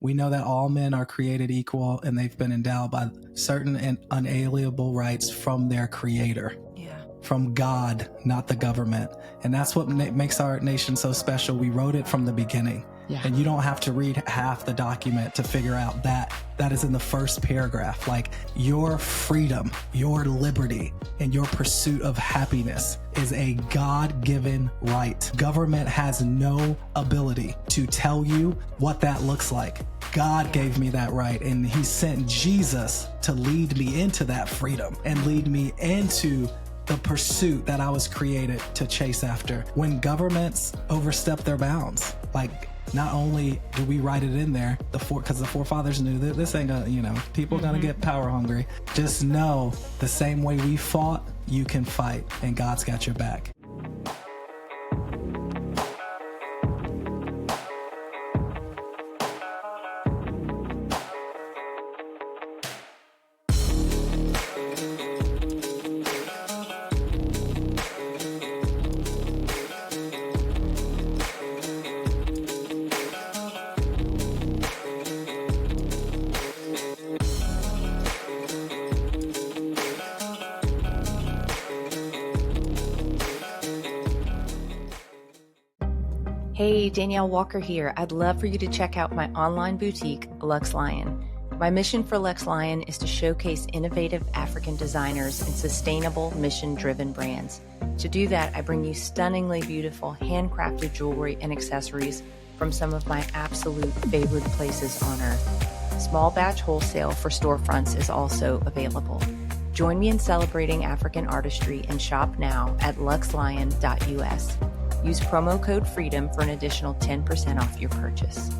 We know that all men are created equal and they've been endowed by certain and unalienable rights from their creator. Yeah. From God, not the government. And that's what makes our nation so special. We wrote it from the beginning. Yeah. And you don't have to read half the document to figure out that is in the first paragraph. Like, your freedom, your liberty, and your pursuit of happiness is a God-given right. Government has no ability to tell you what that looks like. God gave me that right, and he sent Jesus to lead me into that freedom and lead me into the pursuit that I was created to chase after. When governments overstep their bounds, like, not only do we write it in there, because the forefathers knew that this ain't gonna, people gonna get power hungry. Just know, the same way we fought, you can fight, and God's got your back. Hey, Danielle Walker here. I'd love for you to check out my online boutique, Lux Lion. My mission for Lux Lion is to showcase innovative African designers and sustainable mission-driven brands. To do that, I bring you stunningly beautiful handcrafted jewelry and accessories from some of my absolute favorite places on earth. Small batch wholesale for storefronts is also available. Join me in celebrating African artistry and shop now at luxlion.us. Use promo code FREEDOM for an additional 10% off your purchase.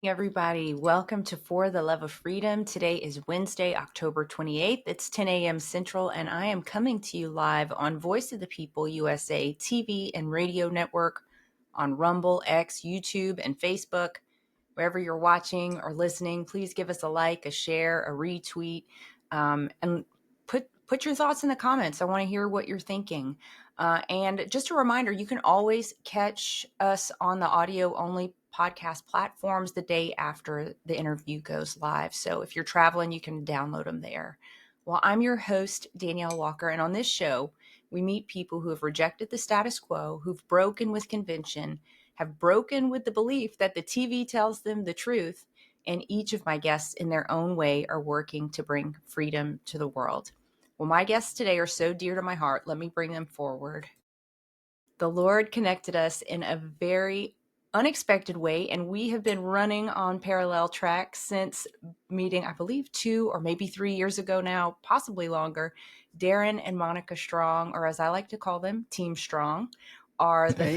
Hey everybody, welcome to For the Love of Freedom. Today is Wednesday, October 28th. It's 10 a.m. Central, and I am coming to you live on Voice of the People USA TV and radio network, on Rumble, X, YouTube, and Facebook. Wherever you're watching or listening, please give us a like, a share, a retweet, and put your thoughts in the comments. I want to hear what you're thinking. And just a reminder, you can always catch us on the audio-only podcast platforms the day after the interview goes live. So if you're traveling, you can download them there. Well, I'm your host, Danielle Walker, and on this show, we meet people who have rejected the status quo, who've broken with convention, have broken with the belief that the TV tells them the truth, and each of my guests in their own way are working to bring freedom to the world. Well, my guests today are so dear to my heart. Let me bring them forward. The Lord connected us in a very unexpected way, and we have been running on parallel tracks since meeting, I believe, 2 or maybe 3 years ago now, possibly longer. Darin and Monica Strong, or as I like to call them, Team Strong, are the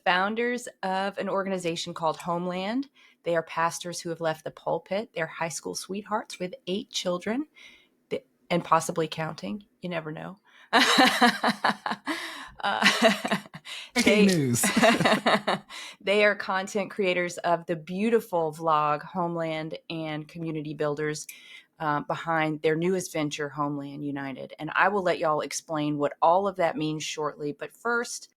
founders of an organization called Homeland. They are pastors who have left the pulpit. They're high school sweethearts with 8 children. And possibly counting. You never know. News. They are content creators of the beautiful vlog Homeland and community builders behind their newest venture, Homeland United. And I will let y'all explain what all of that means shortly. But first,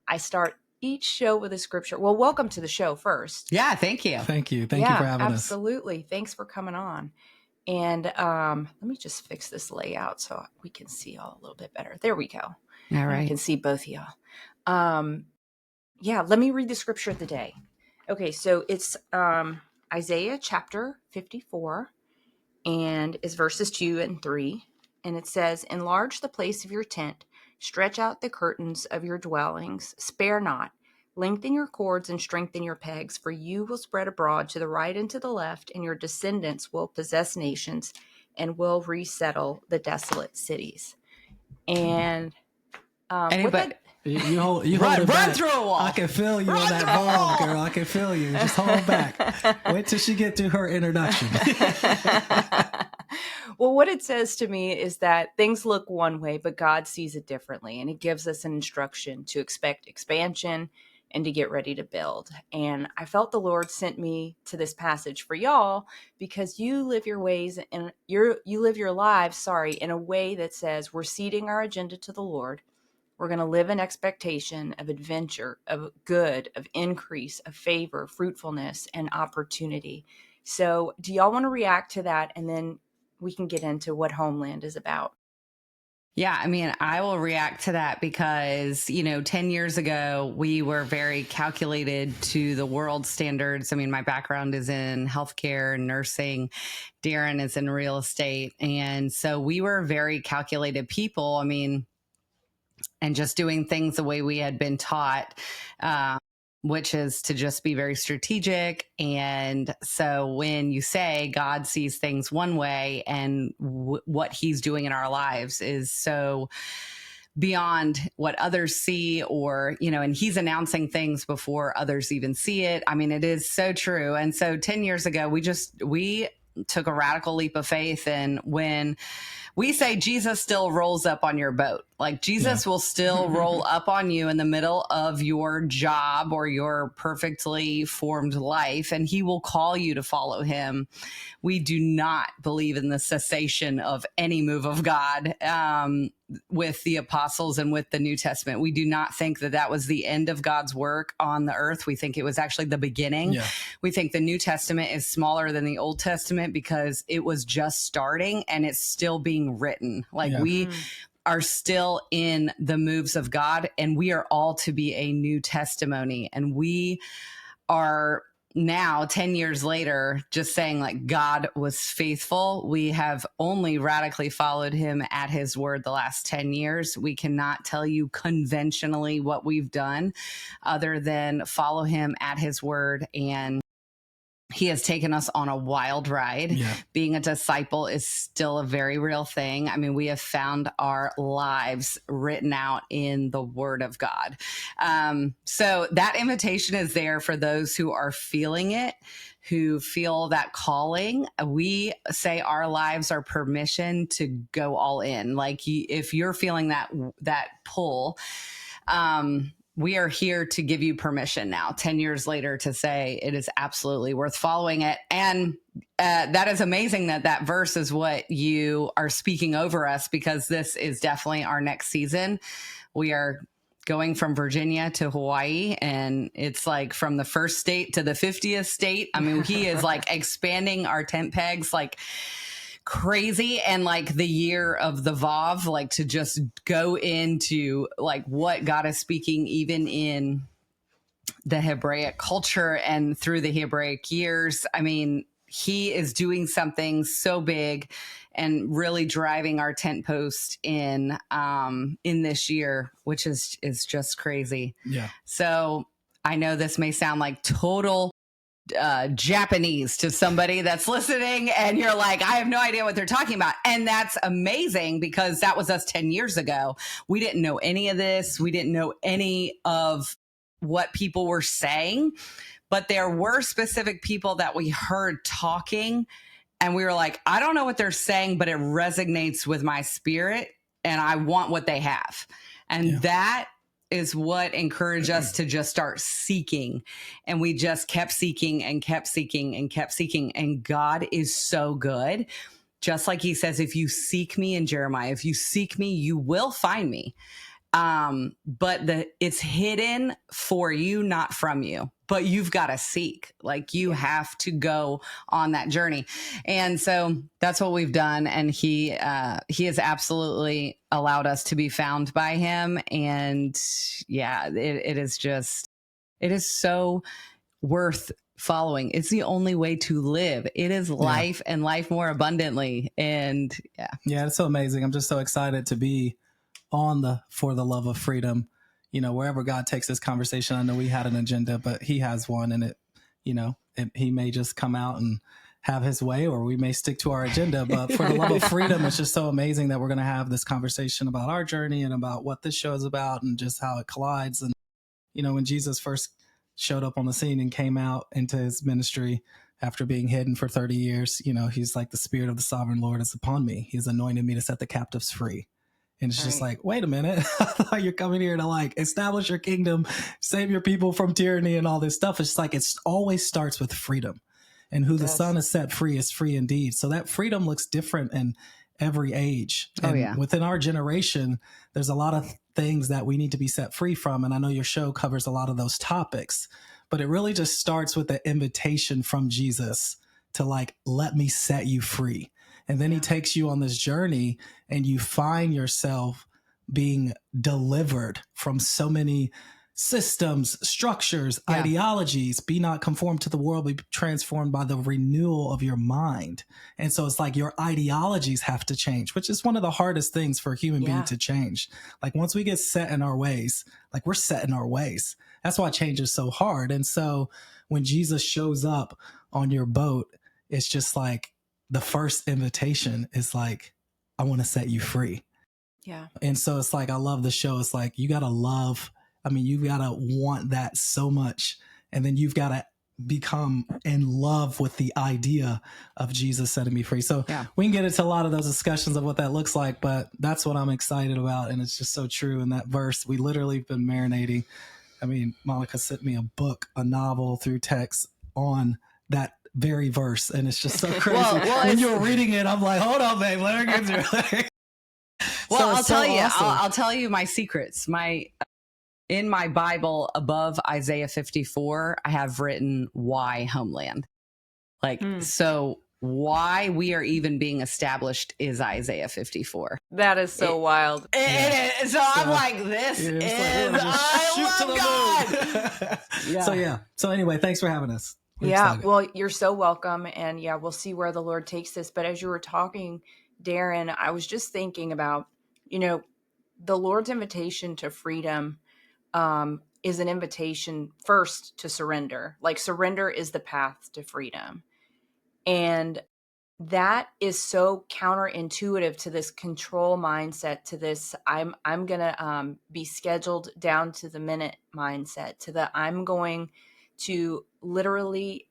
I start each show with a scripture. Well, welcome to the show first. Yeah, thank you. Thank you. Thank you for having us. Absolutely. Thanks for coming on. And let me just fix this layout so we can see y'all a little bit better. There we go. All right. I can see both of y'all. Let me read the scripture of the day. Okay, so it's Isaiah chapter 54, and it's verses 2 and 3. And it says, "Enlarge the place of your tent, stretch out the curtains of your dwellings, spare not. Lengthen your cords and strengthen your pegs, for you will spread abroad to the right and to the left, and your descendants will possess nations and will resettle the desolate cities." And Anybody? You hold Run it back. through a wall. I can feel you on that ball, girl. I can feel you. Just hold back. Wait till she get to her introduction. Well, what it says to me is that things look one way, but God sees it differently. And it gives us an instruction to expect expansion and to get ready to build. And I felt the Lord sent me to this passage for y'all because you live your ways and you live your lives, in a way that says we're ceding our agenda to the Lord. We're going to live in expectation of adventure, of good, of increase, of favor, fruitfulness, and opportunity. So do y'all want to react to that? And then we can get into what Homeland is about. Yeah, I mean, I will react to that because, 10 years ago, we were very calculated to the world standards. I mean, my background is in healthcare and nursing. Darin is in real estate. And so we were very calculated people. I mean, and just doing things the way we had been taught, which is to just be very strategic. And so when you say God sees things one way and what he's doing in our lives is so beyond what others see, or, and he's announcing things before others even see it. I mean, it is so true. And so 10 years ago, we took a radical leap of faith. And when we say Jesus still rolls up on your boat, like Jesus will still roll up on you in the middle of your job or your perfectly formed life, and he will call you to follow him. We do not believe in the cessation of any move of God with the apostles and with the New Testament. We do not think that that was the end of God's work on the earth. We think it was actually the beginning. Yeah. We think the New Testament is smaller than the Old Testament because it was just starting and it's still being written. Like we are still in the moves of God, and we are all to be a new testimony. And we are now 10 years later just saying like God was faithful. We have only radically followed him at his word the last 10 years. We cannot tell you conventionally what we've done other than follow him at his word. And he has taken us on a wild ride. Yeah. Being a disciple is still a very real thing. I mean, we have found our lives written out in the word of God. So that invitation is there for those who are feeling it, who feel that calling. We say our lives are permission to go all in. Like if you're feeling that pull, we are here to give you permission now, 10 years later, to say it is absolutely worth following it. And that is amazing that verse is what you are speaking over us, because this is definitely our next season. We are going from Virginia to Hawaii, and it's like from the first state to the 50th state. I mean, he is like expanding our tent pegs like crazy, and like the year of the Vav, like to just go into like what God is speaking even in the Hebraic culture and through the Hebraic years. I mean, he is doing something so big and really driving our tent post in this year, which is just crazy. Yeah. So I know this may sound like total Japanese to somebody that's listening, and you're like, I have no idea what they're talking about. And that's amazing, because that was us 10 years ago. We didn't know any of this. We didn't know any of what people were saying, but there were specific people that we heard talking, and we were like, I don't know what they're saying, but it resonates with my spirit and I want what they have. And that is what encouraged us to just start seeking. And we just kept seeking and kept seeking and kept seeking. And God is so good. Just like he says, if you seek me in Jeremiah, if you seek me, you will find me. But it's hidden for you, not from you, but you've got to seek. Like you have to go on that journey. And so that's what we've done. And he has absolutely allowed us to be found by him. And yeah, it is so worth following. It's the only way to live. It is life and life more abundantly. And yeah, it's so amazing. I'm just so excited to be on For the Love of Freedom, wherever God takes this conversation. I know we had an agenda, but he has one, and he may just come out and have his way, or we may stick to our agenda. But For the Love of Freedom, it's just so amazing that we're going to have this conversation about our journey and about what this show is about and just how it collides. And, when Jesus first showed up on the scene and came out into his ministry after being hidden for 30 years, he's like, the Spirit of the Sovereign Lord is upon me. He's anointed me to set the captives free. And it's just like, wait a minute, I thought you're coming here to like establish your kingdom, save your people from tyranny and all this stuff. It's like, it always starts with freedom, and who the Son has set free is free indeed. So that freedom looks different. And every age. Oh, And yeah. within our generation, there's a lot of things that we need to be set free from. And I know your show covers a lot of those topics, but it really just starts with the invitation from Jesus to like, let me set you free. And then he takes you on this journey and you find yourself being delivered from so many systems, structures, ideologies. Be not conformed to the world, be transformed by the renewal of your mind. And so it's like your ideologies have to change, which is one of the hardest things for a human being to change. Like once we get set in our ways, like we're set in our ways. That's why change is so hard. And so when Jesus shows up on your boat, it's just like the first invitation is like, I want to set you free. Yeah. And so it's like, I love the show. It's like, you got to love, I mean, you got to want that so much. And then you've got to become in love with the idea of Jesus setting me free. So we can get into a lot of those discussions of what that looks like, but that's what I'm excited about. And it's just so true in that verse. We literally have been marinating. I mean, Monica sent me a book, a novel through text on that very verse. And it's just so crazy. When you were reading it, I'm like, hold on, babe, let her get through it. Well, I'll tell you, I'll tell you my secrets. In my Bible above Isaiah 54, I have written why Homeland. Like, so why we are even being established is Isaiah 54. That is so wild. It is. So I'm like, this is, I love God. So anyway, thanks for having us. We're excited. Well, you're so welcome. And we'll see where the Lord takes this. But as you were talking, Darin, I was just thinking about, the Lord's invitation to freedom is an invitation first to surrender. Like surrender is the path to freedom. And that is so counterintuitive to this control mindset, to this I'm going to be scheduled down to the minute mindset, to the I'm going to literally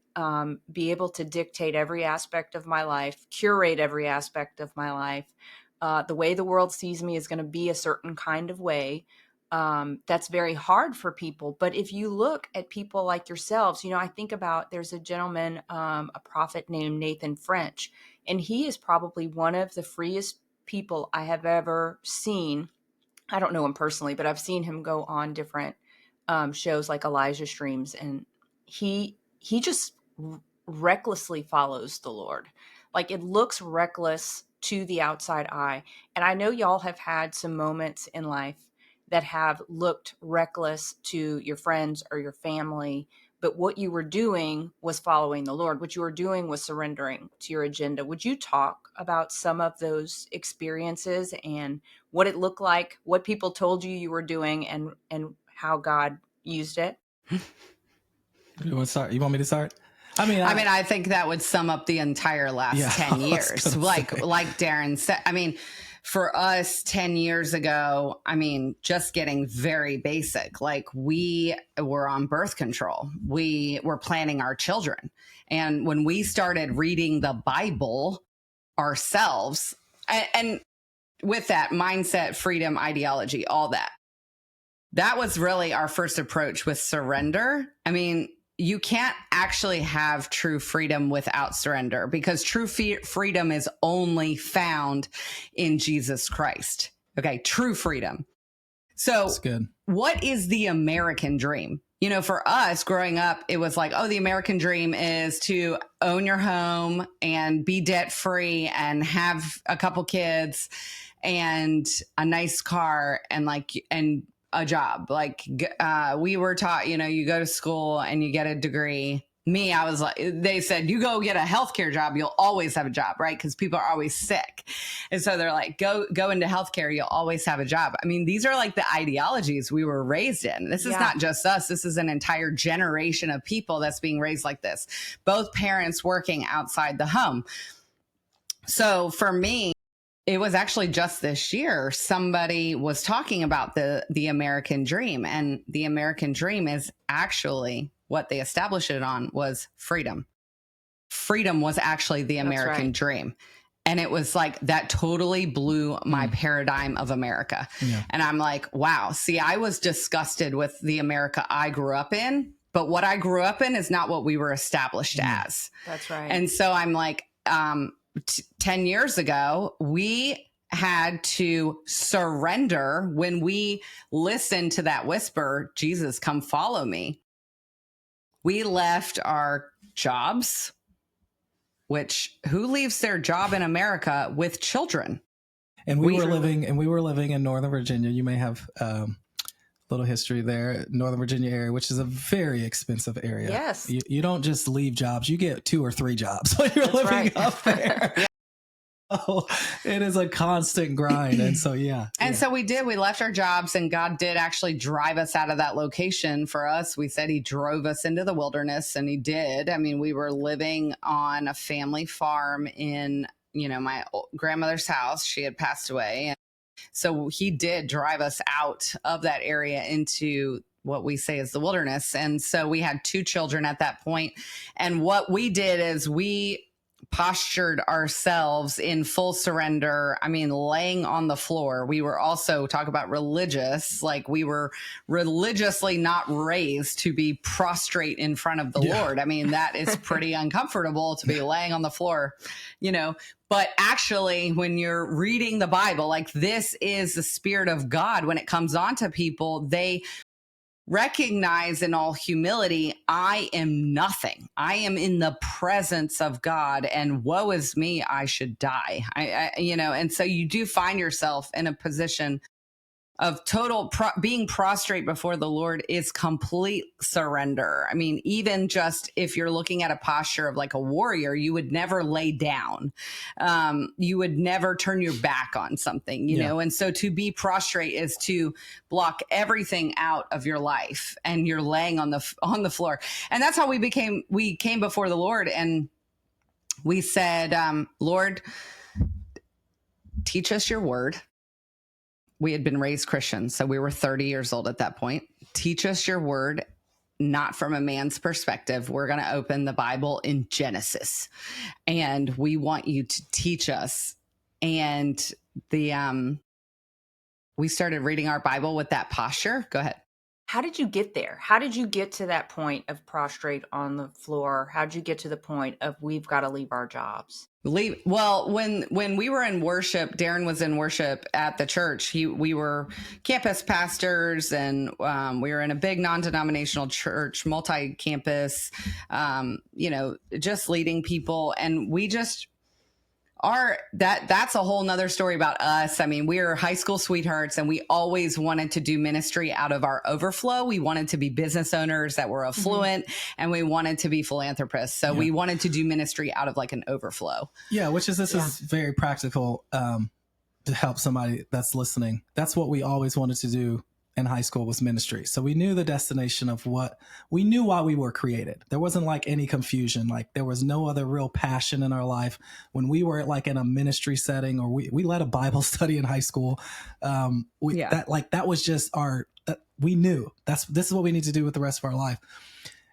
be able to dictate every aspect of my life, curate every aspect of my life. The way the world sees me is going to be a certain kind of way. That's very hard for people. But if you look at people like yourselves, I think about there's a gentleman, a prophet named Nathan French, and he is probably one of the freest people I have ever seen. I don't know him personally, but I've seen him go on different shows like Elijah Streams, and he just recklessly follows the Lord. Like it looks reckless to the outside eye. And I know y'all have had some moments in life that have looked reckless to your friends or your family, but what you were doing was following the Lord. What you were doing was surrendering to your agenda. Would you talk about some of those experiences and what it looked like, what people told you were doing, and how God used it? You want to start? You want me to start? I mean, I think that would sum up the entire last 10 years. Like Darin said, for us 10 years ago, just getting very basic, like we were on birth control. We were planning our children. And when we started reading the Bible ourselves, and with that mindset, freedom, ideology, all that was really our first approach with surrender. You can't actually have true freedom without surrender, because true freedom is only found in Jesus Christ. Okay, true freedom. So that's good. What is the American dream? For us growing up, it was like, the American dream is to own your home and be debt free and have a couple kids and a nice car and a job. Like we were taught, you go to school and you get a degree. Me, I was like, they said, you go get a healthcare job, you'll always have a job, right? Because people are always sick. And so they're like, go into healthcare, you'll always have a job. These are like the ideologies we were raised in. This is not just us. This is an entire generation of people that's being raised like this. Both parents working outside the home. So for me, it was actually just this year, somebody was talking about the American dream, and the American dream is actually what they established it on was freedom. Freedom was actually the American dream. And it was like, that totally blew my paradigm of America. Yeah. And I'm like, wow, see, I was disgusted with the America I grew up in, but what I grew up in is not what we were established as. That's right. And so I'm like, 10 years ago, we had to surrender when we listened to that whisper, Jesus, come follow me. We left our jobs, which who leaves their job in America with children? And we were living in Northern Virginia. You may have little history there, Northern Virginia area, which is a very expensive area. Yes. You don't just leave jobs, you get 2 or 3 jobs when you're living up there. Yeah. Oh, it is a constant grind. And so, so we left our jobs, and God did actually drive us out of that location. For us, we said he drove us into the wilderness, and he did. I mean, we were living on a family farm in, my grandmother's house. She had passed away. And so he did drive us out of that area into what we say is the wilderness. And so we had 2 children at that point. And what we did is we postured ourselves in full surrender. I mean, laying on the floor. We were also, talk about religious, like we were religiously not raised to be prostrate in front of the Lord. I mean, that is pretty uncomfortable to be laying on the floor, But actually, when you're reading the Bible, like this is the Spirit of God. When it comes onto people, they recognize in all humility, I am nothing. I am in the presence of God, and woe is me, I should die. And so you do find yourself in a position of total being prostrate before the Lord is complete surrender. I mean, even just if you're looking at a posture of like a warrior, you would never lay down. You would never turn your back on something, you know? And so to be prostrate is to block everything out of your life, and you're laying on the floor. And that's how we came before the Lord, and we said, Lord, teach us your word. We had been raised Christians, so we were 30 years old at that point. Teach us your word, not from a man's perspective. We're going to open the Bible in Genesis, and we want you to teach us. And we started reading our Bible with that posture. Go ahead. How did you get there? How did you get to that point of prostrate on the floor? How did you get to the point of we've got to leave our jobs? Well, when we were in worship, Darin was in worship at the church. We were campus pastors, and we were in a big non-denominational church, multi-campus, just leading people. And we just that's a whole nother story about us. I mean, we are high school sweethearts, and we always wanted to do ministry out of our overflow. We wanted to be business owners that were affluent, and we wanted to be philanthropists. So we wanted to do ministry out of like an overflow. Yeah, this is very practical to help somebody that's listening. That's what we always wanted to do in high school, was ministry. So we knew the destination of we knew why we were created. There wasn't like any confusion. Like there was no other real passion in our life when we were like in a ministry setting, or we led a Bible study in high school. That was just we knew this is what we need to do with the rest of our life.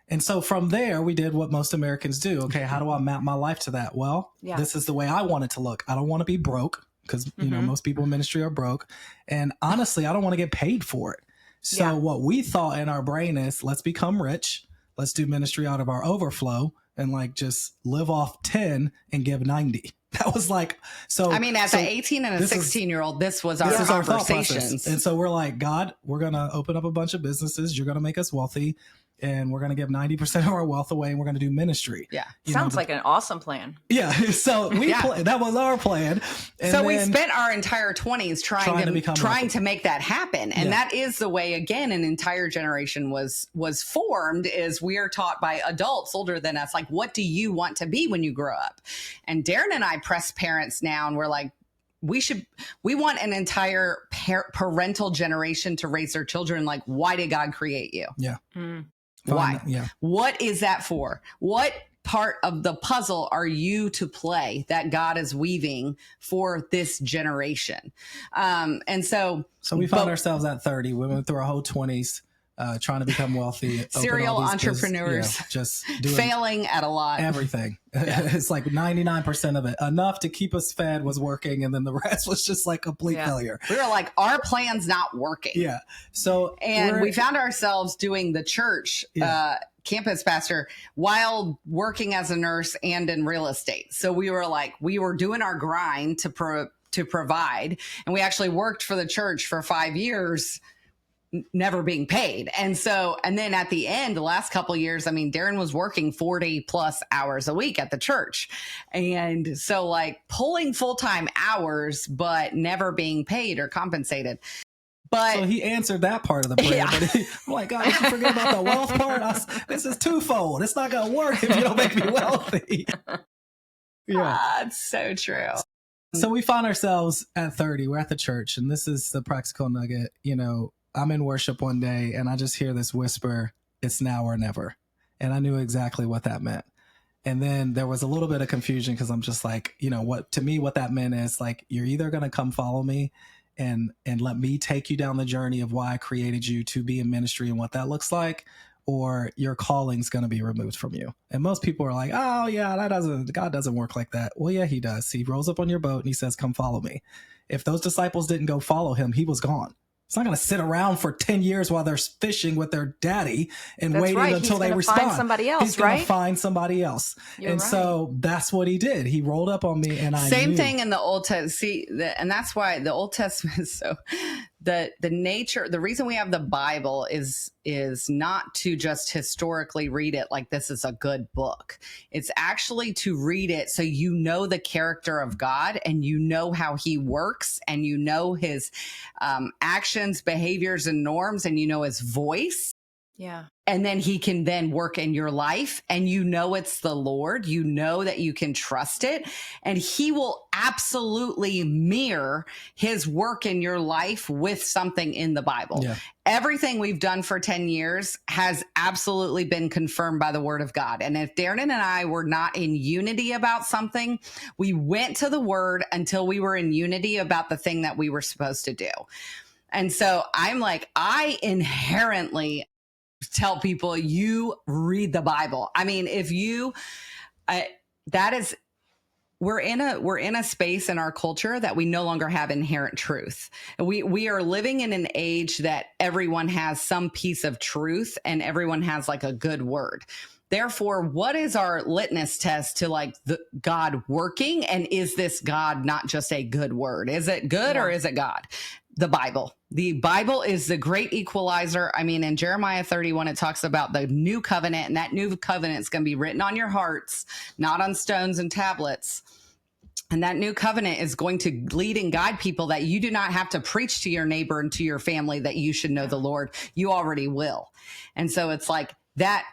And so from there, we did what most Americans do. Okay, how do I map my life to that? Well, this is the way I want it to look. I don't want to be broke, because most people in ministry are broke, and honestly, I don't want to get paid for it. So what we thought in our brain is, let's become rich, let's do ministry out of our overflow, and like just live off 10 and give 90. That was like, so I mean, as an 18 and a 16-year-old, this was our conversations. And so we're like, God, we're going to open up a bunch of businesses, you're going to make us wealthy, and we're going to give 90% of our wealth away, and we're going to do ministry. Yeah. Sounds like an awesome plan. Yeah. So that was our plan. And so we spent our entire 20s trying to make that happen. And that is the way, again, an entire generation was formed, is we are taught by adults older than us, like, what do you want to be when you grow up? And Darin and I press parents now, and we're like, we want an entire parental generation to raise their children. Like, why did God create you? Yeah. Why? Yeah. What is that for? What part of the puzzle are you to play that God is weaving for this generation? And so we found ourselves at 30. We went through our whole 20s trying to become wealthy, serial entrepreneurs, just doing failing at a lot, everything. It's like 99% of it, enough to keep us fed, was working, and then the rest was just like complete failure. We were like, our plan's not working. Yeah. So we found ourselves doing the church campus pastor while working as a nurse and in real estate. So we were doing our grind to provide, and we actually worked for the church for 5 years, never being paid. And then at the end, the last couple of years, I mean, Darin was working 40 plus hours a week at the church. And so like pulling full-time hours, but never being paid or compensated. But so he answered that part of the prayer. Yeah. But I'm like, God, you forget about the wealth part. This is twofold. It's not going to work if you don't make me wealthy. Yeah. It's so true. So we find ourselves at 30. We're at the church, and this is the practical nugget. I'm in worship one day and I just hear this whisper, it's now or never. And I knew exactly what that meant. And then there was a little bit of confusion because I'm just like, what that meant is like, you're either going to come follow me and let me take you down the journey of why I created you to be in ministry and what that looks like, or your calling's going to be removed from you. And most people are like, oh yeah, God doesn't work like that. Well, yeah, he does. He rolls up on your boat and he says, come follow me. If those disciples didn't go follow him, he was gone. It's not going to sit around for 10 years while they're fishing with their daddy and waiting until they respond. Find somebody else, He's going to find somebody else. So that's what he did. He rolled up on me, and I Same thing in the Old Testament. And that's why the Old Testament is so the reason we have the Bible is not to just historically read it like this is a good book. It's actually to read it so you know the character of God, and you know how he works, and you know his actions, behaviors, and norms, and you know his voice. Yeah. And then he can then work in your life, and you know it's the Lord. You know that you can trust it, and he will absolutely mirror his work in your life with something in the Bible. Yeah. Everything we've done for 10 years has absolutely been confirmed by the word of God. And if Darin and I were not in unity about something, we went to the word until we were in unity about the thing that we were supposed to do. And so I'm like, I inherently tell people, you read the Bible. I mean, if you, we're in a space in our culture that we no longer have inherent truth. We are living in an age that everyone has some piece of truth and everyone has like a good word. Therefore, what is our litmus test to like the God working? And is this God not just a good word? Is it good or is it God? The Bible. The Bible is the great equalizer. I mean, in Jeremiah 31, it talks about the new covenant, and that new covenant is going to be written on your hearts, not on stones and tablets. And that new covenant is going to lead and guide people that you do not have to preach to your neighbor and to your family that you should know the Lord. You already will. And so it's like that.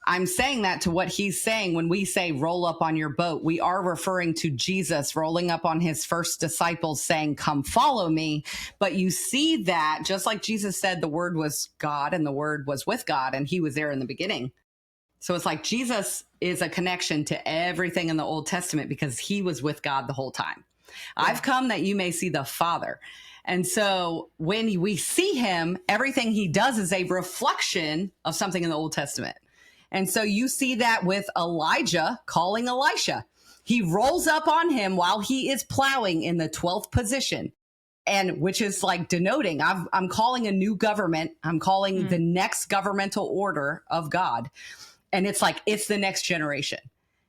I'm saying that to what he's saying when we say roll up on your boat. We are referring to Jesus rolling up on his first disciples saying, come follow me. But you see that just like Jesus said, the word was God and the word was with God and he was there in the beginning. So it's like Jesus is a connection to everything in the Old Testament because he was with God the whole time. Yeah. I've come that you may see the Father. And so when we see him, everything he does is a reflection of something in the Old Testament. And so you see that with Elijah calling Elisha. He rolls up on him while he is plowing in the 12th position, and which is like denoting I'm calling a new government. I'm calling the next governmental order of God. And it's like, it's the next generation.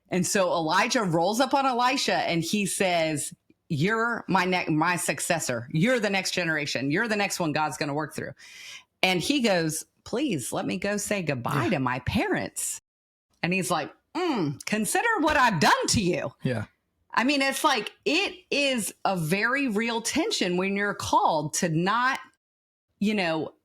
And so Elijah rolls up on Elisha and he says, you're my successor. You're the next generation. You're the next one God's going to work through. And he goes, please let me go say goodbye to my parents. And he's like, consider what I've done to you. Yeah. I mean, it's like, it is a very real tension when you're called to not,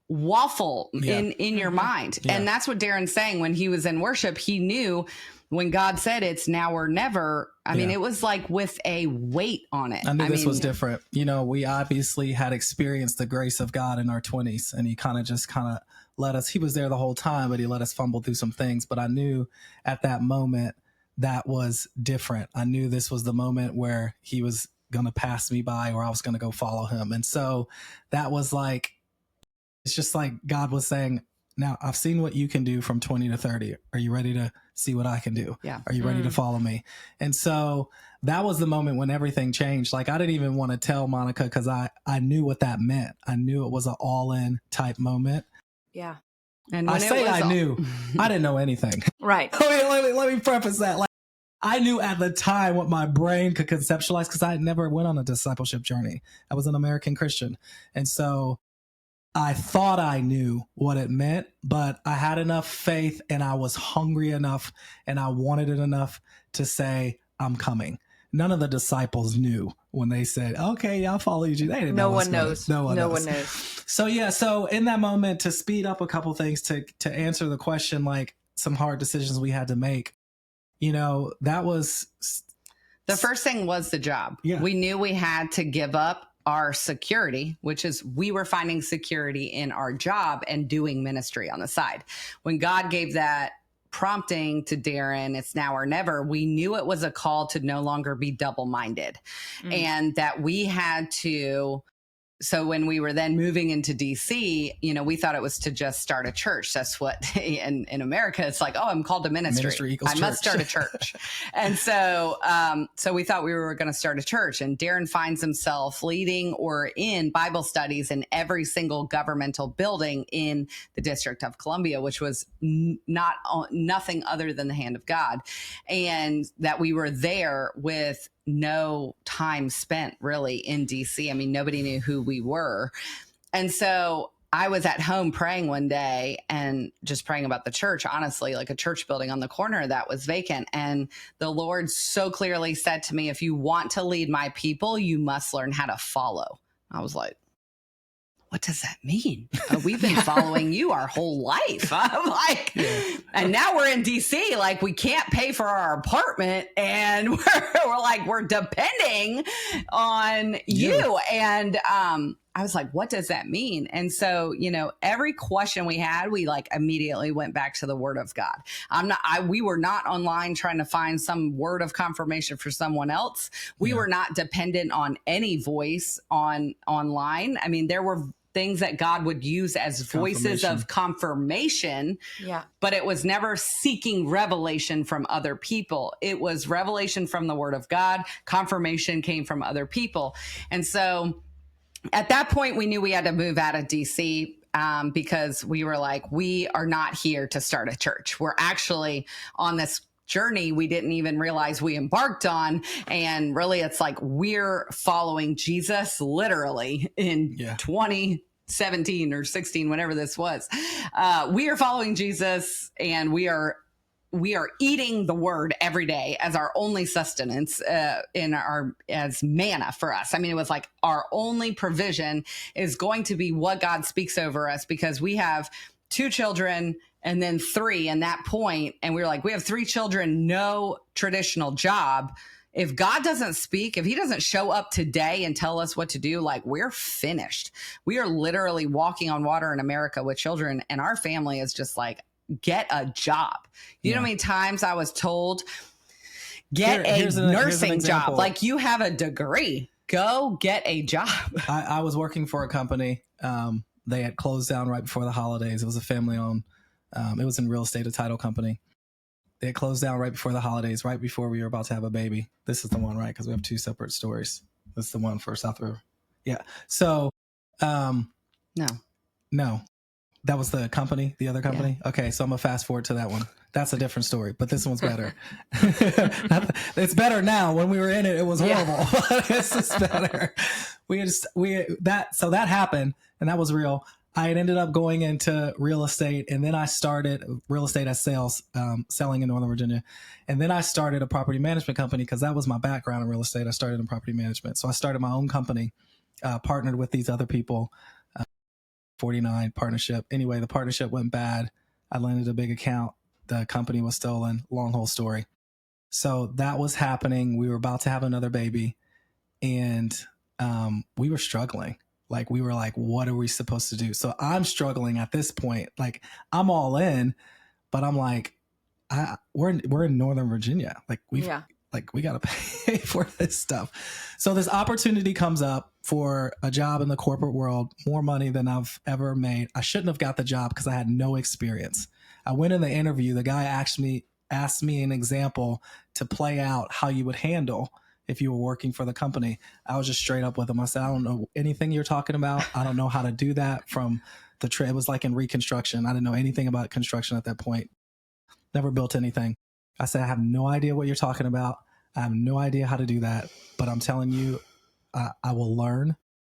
waffle in your mind. Yeah. And that's what Darin's saying when he was in worship. He knew when God said it's now or never. I mean, it was like with a weight on it. I knew this was different. We obviously had experienced the grace of God in our 20s, and he kind of let us, he was there the whole time, but he let us fumble through some things. But I knew at that moment that was different. I knew this was the moment where he was going to pass me by or I was going to go follow him. And so that was like, it's just like God was saying, now I've seen what you can do from 20 to 30. Are you ready to see what I can do? Yeah. Are you ready to follow me? And so that was the moment when everything changed. Like I didn't even want to tell Monica because I knew what that meant. I knew it was an all-in type moment. Yeah. And I say I knew, I didn't know anything. Right. Let me preface that. Like I knew at the time what my brain could conceptualize because I had never went on a discipleship journey. I was an American Christian. And so I thought I knew what it meant, but I had enough faith and I was hungry enough and I wanted it enough to say, I'm coming. None of the disciples knew when they said, okay, I'll follow you. They didn't know. No one knows. No one knows. So yeah, so in that moment, to speed up a couple things to answer the question, like some hard decisions we had to make, you know, that was... The first thing was the job. Yeah. We knew we had to give up our security, which is we were finding security in our job and doing ministry on the side. When God gave that prompting to Darin, it's now or never, we knew it was a call to no longer be double-minded and that we had to. So when we were then moving into DC, you know, we thought it was to just start a church. That's what in America, it's like, oh, I'm called to ministry. I must start a church. And so, so we thought we were going to start a church, and Darin finds himself leading or in Bible studies in every single governmental building in the District of Columbia, which was nothing other than the hand of God. And that we were there with no time spent really in DC. I mean, nobody knew who we were. And so I was at home praying one day and just praying about the church, honestly, like a church building on the corner that was vacant. And the Lord so clearly said to me, if you want to lead my people, you must learn how to follow. I was like, what does that mean? We've been following you our whole life. I'm like, and now we're in DC, like we can't pay for our apartment and we're depending on you. And, I was like, what does that mean? And so, you know, every question we had, we like immediately went back to the word of God. We were not online trying to find some word of confirmation for someone else. We were not dependent on any voice online. I mean, there were things that God would use as voices of confirmation, but it was never seeking revelation from other people. It was revelation from the word of God. Confirmation came from other people. And so at that point, we knew we had to move out of DC because we were like, we are not here to start a church. We're actually on this journey we didn't even realize we embarked on. And really, it's like we're following Jesus literally in 2017 or 16, whenever this was. We are following Jesus, and we are eating the word every day as our only sustenance as manna for us. I mean, it was like our only provision is going to be what God speaks over us, because we have 2 children and then 3 in that point. And we were like, we have 3 children, no traditional job. If God doesn't speak, if he doesn't show up today and tell us what to do, like we're finished. We are literally walking on water in America with children, and our family is just like, get a job. You know how many times I was told, get a nursing job. Like, you have a degree, go get a job. I was working for a company. They had closed down right before the holidays. It was a family owned. It was in real estate, a title company. They had closed down right before the holidays, right before we were about to have a baby. This is the one, right? Because we have 2 separate stories. This is the one for South River. Yeah. So, no. That was the company, the other company? Yeah. Okay, so I'm going to fast forward to that one. That's a different story, but this one's better. It's better now. When we were in it, it was horrible. But this is better. So that happened, and that was real. I had ended up going into real estate, and then I started real estate as sales, selling in Northern Virginia. And then I started a property management company because that was my background in real estate. I started in property management. So I started my own company, partnered with these other people. 49 partnership. Anyway, the partnership went bad. I landed a big account. The company was stolen. Long whole story. So that was happening. We were about to have another baby, and we were struggling. Like, we were like, what are we supposed to do? So I'm struggling at this point. Like, I'm all in, but I'm like, we're in Northern Virginia. Like, like we got to pay for this stuff. So this opportunity comes up for a job in the corporate world, more money than I've ever made. I shouldn't have got the job because I had no experience. I went in the interview. The guy asked me an example to play out how you would handle if you were working for the company. I was just straight up with him. I said, I don't know anything you're talking about. I don't know how to do that from the trade. It was like in reconstruction. I didn't know anything about construction at that point. Never built anything. I said, I have no idea what you're talking about. I have no idea how to do that, but I'm telling you, I will learn.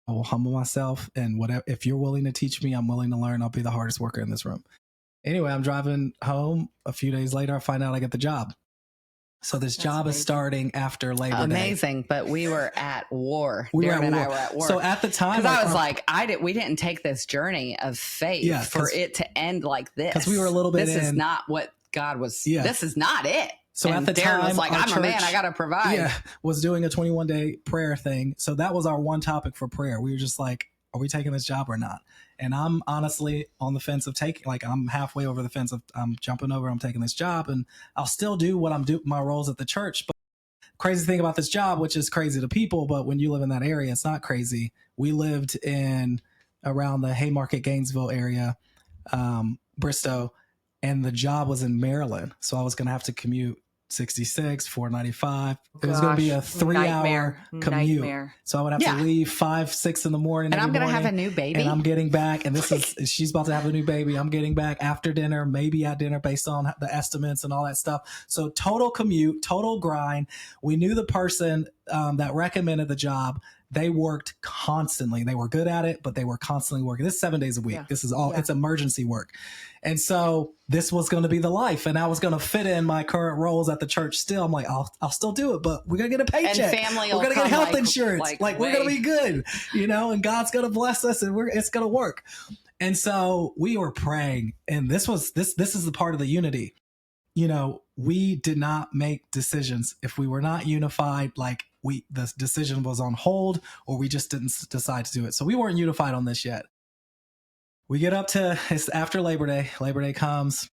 I will humble myself, and whatever. If you're willing to teach me, I'm willing to learn. I'll be the hardest worker in this room. Anyway, I'm driving home. A few days later, I find out I get the job. So this job is starting after Labor Day. Amazing, but we were at war. Darin and I were at war. So at the time, because I was like, we didn't take this journey of faith for it to end like this. Because we were a little bit. This is not what God was. Yeah. This is not it. So at the Darin time, was like, I'm a man, I got to provide. Yeah, was doing a 21-day prayer thing. So that was our one topic for prayer. We were just like, are we taking this job or not? And I'm honestly on the fence of taking, like I'm halfway over the fence of I'm jumping over, I'm taking this job, and I'll still do what I'm doing, my roles at the church. But crazy thing about this job, which is crazy to people, but when you live in that area, it's not crazy. We lived in around the Haymarket, Gainesville area, Bristow, and the job was in Maryland. So I was going to have to commute 66, 495. It was going to be a 3-hour commute. So I would have to leave 5, 6 in the morning. And I'm going to have a new baby. And I'm getting back. And she's about to have a new baby. I'm getting back after dinner, maybe at dinner based on the estimates and all that stuff. So total commute, total grind. We knew the person that recommended the job. They worked constantly. They were good at it, but they were constantly working. This is 7 days a week. This is all, it's emergency work. And so this was going to be the life. And I was going to fit in my current roles at the church still. I'm like, I'll still do it, but we're going to get a paycheck. And family we're going to get health insurance. Like we're going to be good, and God's going to bless us and it's going to work. And so we were praying. And this is the part of the unity. We did not make decisions if we were not unified, the decision was on hold or we just didn't decide to do it. So we weren't unified on this yet. We get up to, it's after Labor Day. Labor Day comes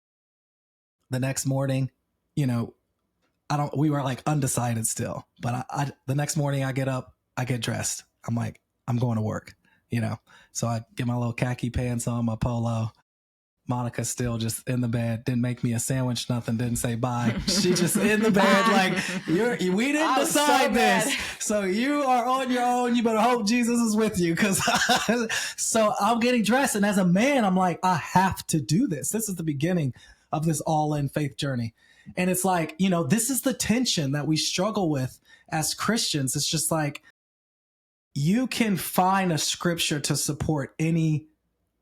the next morning, we were like undecided still, but the next morning I get up, I get dressed. I'm like, I'm going to work, so I get my little khaki pants on, my polo. Monica's still just in the bed, didn't make me a sandwich, nothing, didn't say bye. She just in the bed like, we didn't decide this. So you are on your own. You better hope Jesus is with you. So I'm getting dressed. And as a man, I'm like, I have to do this. This is the beginning of this all-in faith journey. And it's like, this is the tension that we struggle with as Christians. It's just like, you can find a scripture to support any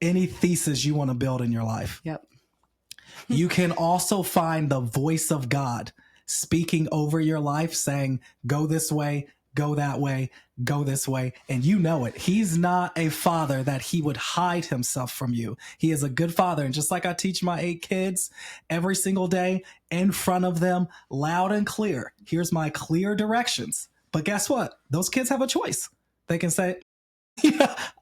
thesis you want to build in your life. Yep. You can also find the voice of God speaking over your life saying, go this way, go that way, go this way. And you know it. He's not a father that he would hide himself from you. He is a good father. And just like I teach my 8 kids every single day in front of them, loud and clear, here's my clear directions. But guess what? Those kids have a choice. They can say,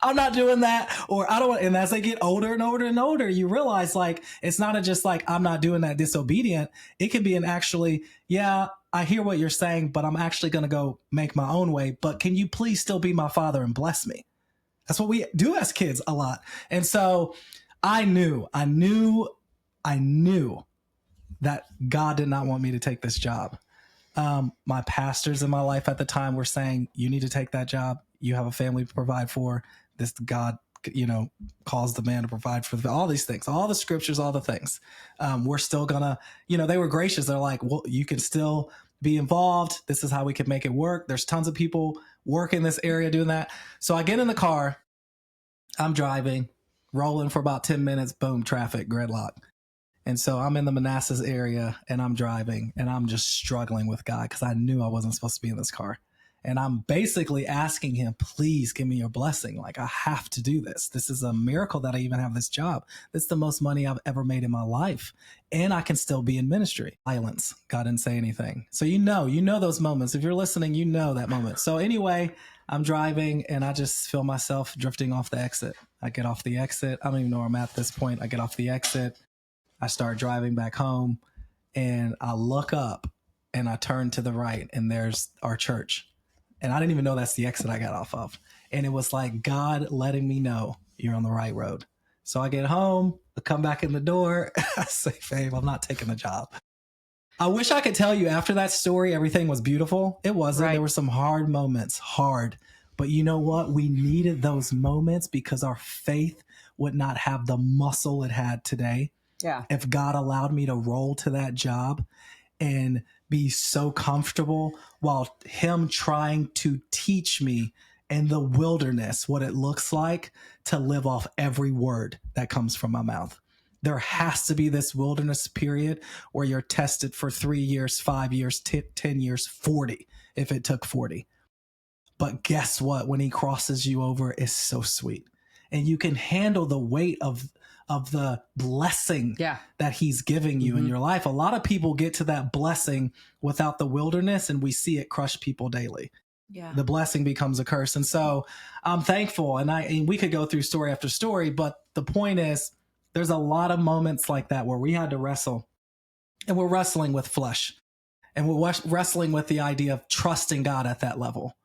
I'm not doing that, or I don't want. And as they get older and older and older, you realize it's not just I'm not doing that disobedient. It can be I hear what you're saying, but I'm actually going to go make my own way. But can you please still be my father and bless me? That's what we do as kids a lot. And so I knew that God did not want me to take this job. My pastors in my life at the time were saying, you need to take that job. You have a family to provide for. This God, calls the man to provide for all these things, all the scriptures, all the things. We're still gonna, they were gracious. They're like, well, you can still be involved. This is how we can make it work. There's tons of people work in this area doing that. So I get in the car, I'm driving, rolling for about 10 minutes, boom, traffic, gridlock. And so I'm in the Manassas area and I'm driving and I'm just struggling with God because I knew I wasn't supposed to be in this car. And I'm basically asking him, please give me your blessing. I have to do this. This is a miracle that I even have this job. It's the most money I've ever made in my life. And I can still be in ministry. Silence. God didn't say anything. So you know those moments. If you're listening, you know that moment. So anyway, I'm driving and I just feel myself drifting off the exit. I get off the exit. I don't even know where I'm at this point. I get off the exit. I start driving back home and I look up and I turn to the right and there's our church. And I didn't even know that's the exit I got off of. And it was like God letting me know you're on the right road. So I get home, I come back in the door, I say, babe, I'm not taking the job. I wish I could tell you after that story, everything was beautiful. It wasn't. Right. There were some hard moments, hard. But you know what? We needed those moments because our faith would not have the muscle it had today. Yeah. If God allowed me to roll to that job and be so comfortable while him trying to teach me in the wilderness what it looks like to live off every word that comes from my mouth. There has to be this wilderness period where you're tested for 3 years, 5 years, 10 years, 40, if it took 40. But guess what? When he crosses you over, it's so sweet. And you can handle the weight of the blessing that he's giving you in your life. A lot of people get to that blessing without the wilderness, and we see it crush people daily. Yeah. The blessing becomes a curse. And so I'm thankful. And we could go through story after story, but the point is there's a lot of moments like that where we had to wrestle, and we're wrestling with flesh, and we're wrestling with the idea of trusting God at that level.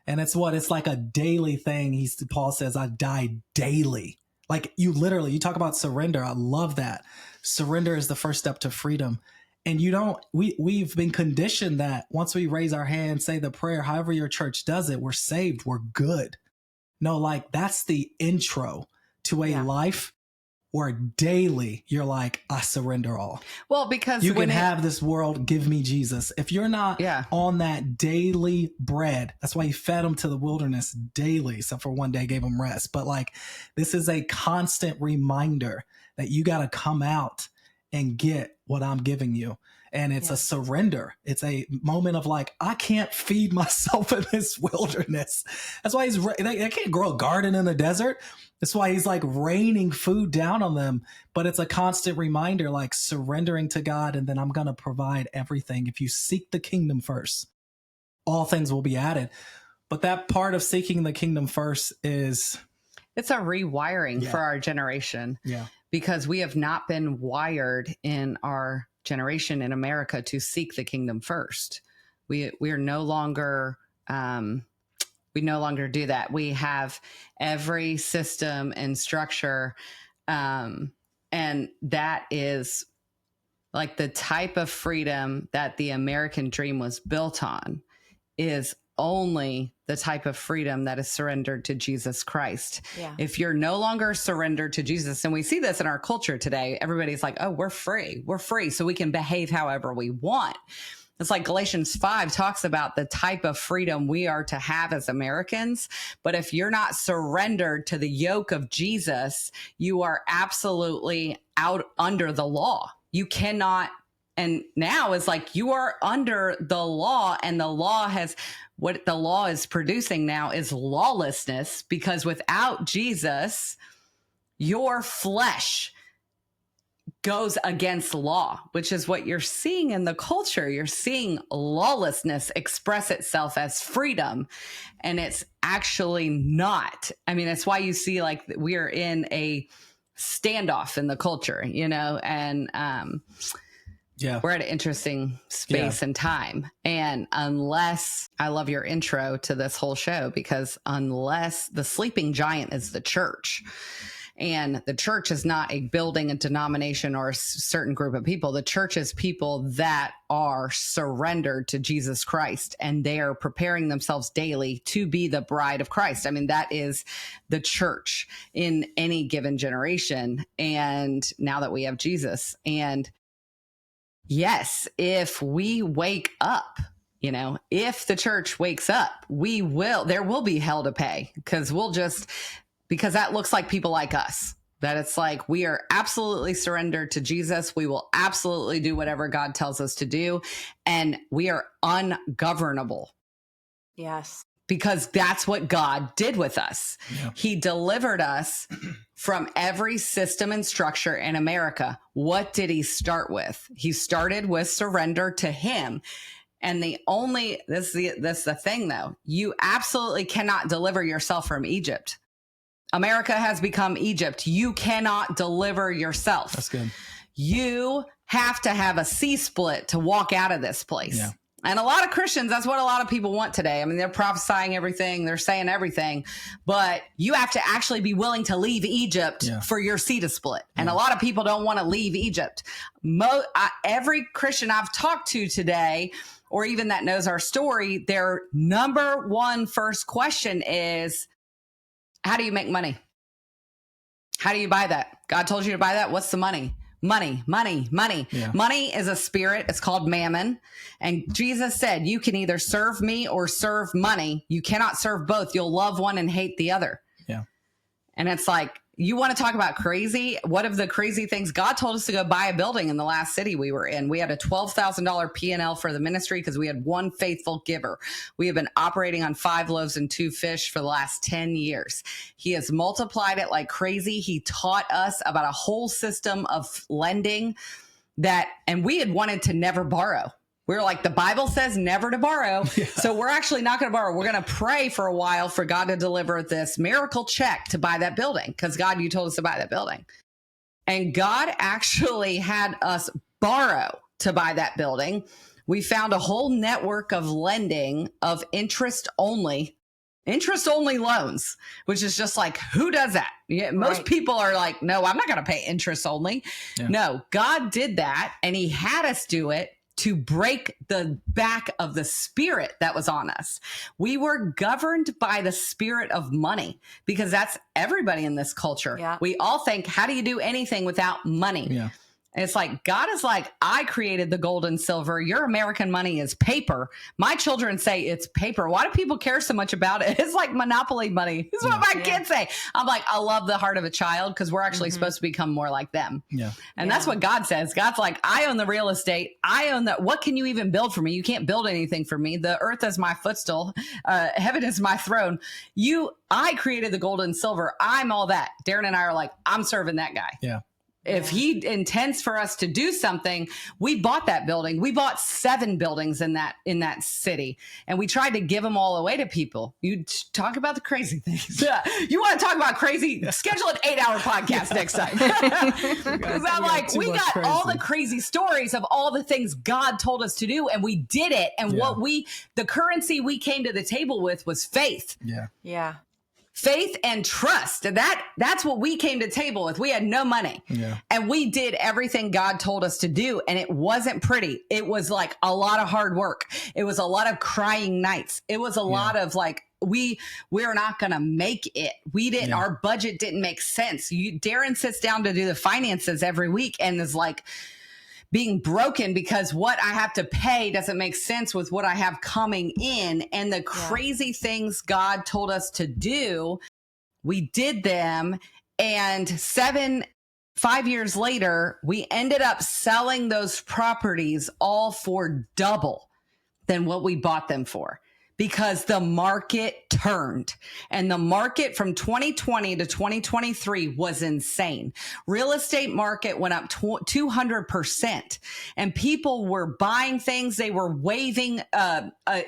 And it's like a daily thing. Paul says, I die daily. Like you talk about surrender. I love that. Surrender is the first step to freedom. And we've been conditioned that once we raise our hand, say the prayer, however your church does it, we're saved, we're good. No, like that's the intro to a life where daily you're like, I surrender all. Well, because you can have this world, give me Jesus. If you're not on that daily bread, that's why he fed them to the wilderness daily, except for one day gave them rest. But like, this is a constant reminder that you got to come out and get what I'm giving you. And it's a surrender. It's a moment of like, I can't feed myself in this wilderness. That's why they can't grow a garden in the desert. That's why he's like raining food down on them. But it's a constant reminder, like surrendering to God. And then I'm going to provide everything. If you seek the kingdom first, all things will be added. But that part of seeking the kingdom first it's a rewiring for our generation. Yeah. Because we have not been wired in our generation in America to seek the kingdom first. We are no longer we no longer do that. We have every system and structure, and that is like the type of freedom that the American dream was built on is only the type of freedom that is surrendered to Jesus Christ. Yeah. If you're no longer surrendered to Jesus, and we see this in our culture today, everybody's like, oh, we're free, so we can behave however we want. It's like Galatians 5 talks about the type of freedom we are to have as Americans. But if you're not surrendered to the yoke of Jesus, you are absolutely out under the law. You cannot. And now it's like you are under the law, and the law what the law is producing now is lawlessness, because without Jesus, your flesh goes against law, which is what you're seeing in the culture. You're seeing lawlessness express itself as freedom, and it's actually not. I mean, that's why you see like we are in a standoff in the culture, and we're at an interesting space and time. And unless, I love your intro to this whole show, because unless the sleeping giant is the church, and the church is not a building, a denomination, or a certain group of people. The church is people that are surrendered to Jesus Christ, and they are preparing themselves daily to be the bride of Christ. I mean, that is the church in any given generation. And now that we have Jesus, and yes, if we wake up, if the church wakes up, there will be hell to pay, because that looks like people like us, that it's like, we are absolutely surrendered to Jesus. We will absolutely do whatever God tells us to do. And we are ungovernable. Yes. Because that's what God did with us. Yeah. He delivered us from every system and structure in America. What did he start with? He started with surrender to him. And this is the thing though, you absolutely cannot deliver yourself from Egypt. America has become Egypt. You cannot deliver yourself. That's good. You have to have a C-split to walk out of this place. Yeah. And a lot of Christians, that's what a lot of people want today. I mean, they're prophesying everything, they're saying everything, but you have to actually be willing to leave Egypt for your seed to split. And a lot of people don't want to leave Egypt. Every Christian I've talked to today, or even that knows our story, their number one first question is, how do you make money? How do you buy that? God told you to buy that. What's the money? Money. Yeah. Money is a spirit. It's called Mammon. And Jesus said, you can either serve me or serve money. You cannot serve both. You'll love one and hate the other. Yeah. And it's like, you want to talk about crazy? One of the crazy things, God told us to go buy a building in the last city we were in. We had a $12,000 P&L for the ministry because we had one faithful giver. We have been operating on 5 loaves and 2 fish for the last 10 years. He has multiplied it like crazy. He taught us about a whole system of lending and we had wanted to never borrow. We were like, the Bible says never to borrow. Yeah. So we're actually not going to borrow. We're going to pray for a while for God to deliver this miracle check to buy that building. Because God, you told us to buy that building. And God actually had us borrow to buy that building. We found a whole network of lending of interest only loans, which is just like, who does that? Yeah, most people are like, no, I'm not going to pay interest only. Yeah. No, God did that. And he had us do it to break the back of the spirit that was on us. We were governed by the spirit of money because that's everybody in this culture. Yeah. We all think, how do you do anything without money? Yeah. And it's like, God is like, I created the gold and silver. Your American money is paper. My children say it's paper. Why do people care so much about it? It's like monopoly money. This is what my kids say. I'm like, I love the heart of a child because we're actually supposed to become more like them. Yeah. And that's what God says. God's like, I own the real estate. I own that. What can you even build for me? You can't build anything for me. The earth is my footstool. Heaven is my throne. I created the gold and silver. I'm all that. Darin and I are like, I'm serving that guy. Yeah. If he intends for us to do something, we bought that building. We bought 7 buildings in that city, and we tried to give them all away to people. You talk about the crazy things. You want to talk about crazy? Schedule an 8-hour podcast next time. Because I'm like, we got crazy. All the crazy stories of all the things God told us to do, and we did it. And the currency we came to the table with was faith. Yeah. Yeah. Faith and trust. And that's what we came to the table with. We had no money. Yeah. And we did everything God told us to do. And it wasn't pretty. It was like a lot of hard work. It was a lot of crying nights. It was a lot of like, we're not going to make it. We didn't, our budget didn't make sense. Darin sits down to do the finances every week and is like, being broken because what I have to pay doesn't make sense with what I have coming in. And the crazy things God told us to do, we did them. And 5 years later, we ended up selling those properties all for double than what we bought them for. Because the market turned, and the market from 2020 to 2023 was insane. Real estate market went up 200%, and people were buying things. They were waiving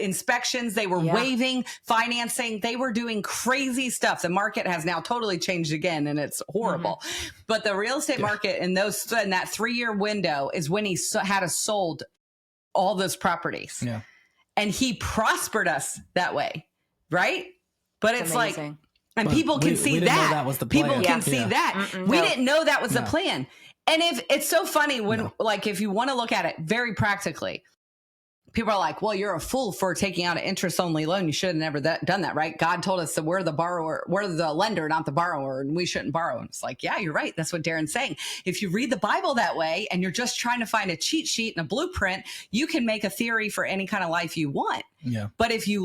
inspections. They were waiving financing. They were doing crazy stuff. The market has now totally changed again, and it's horrible. But the real estate market in that 3-year window is when he had us sold all those properties. Yeah. And he prospered us that way, right? But it's amazing. Like, and people can see that. That was the plan. People can see that. We didn't know that was the plan. And if it's so funny when, like, if you want to look at it very practically, people are like, well, you're a fool for taking out an interest-only loan. You should have never done that, right? God told us that we're the borrower, we're the lender, not the borrower, and we shouldn't borrow. And it's like, yeah, you're right. That's what Darin's saying. If you read the Bible that way and you're just trying to find a cheat sheet and a blueprint, you can make a theory for any kind of life you want. Yeah. But if you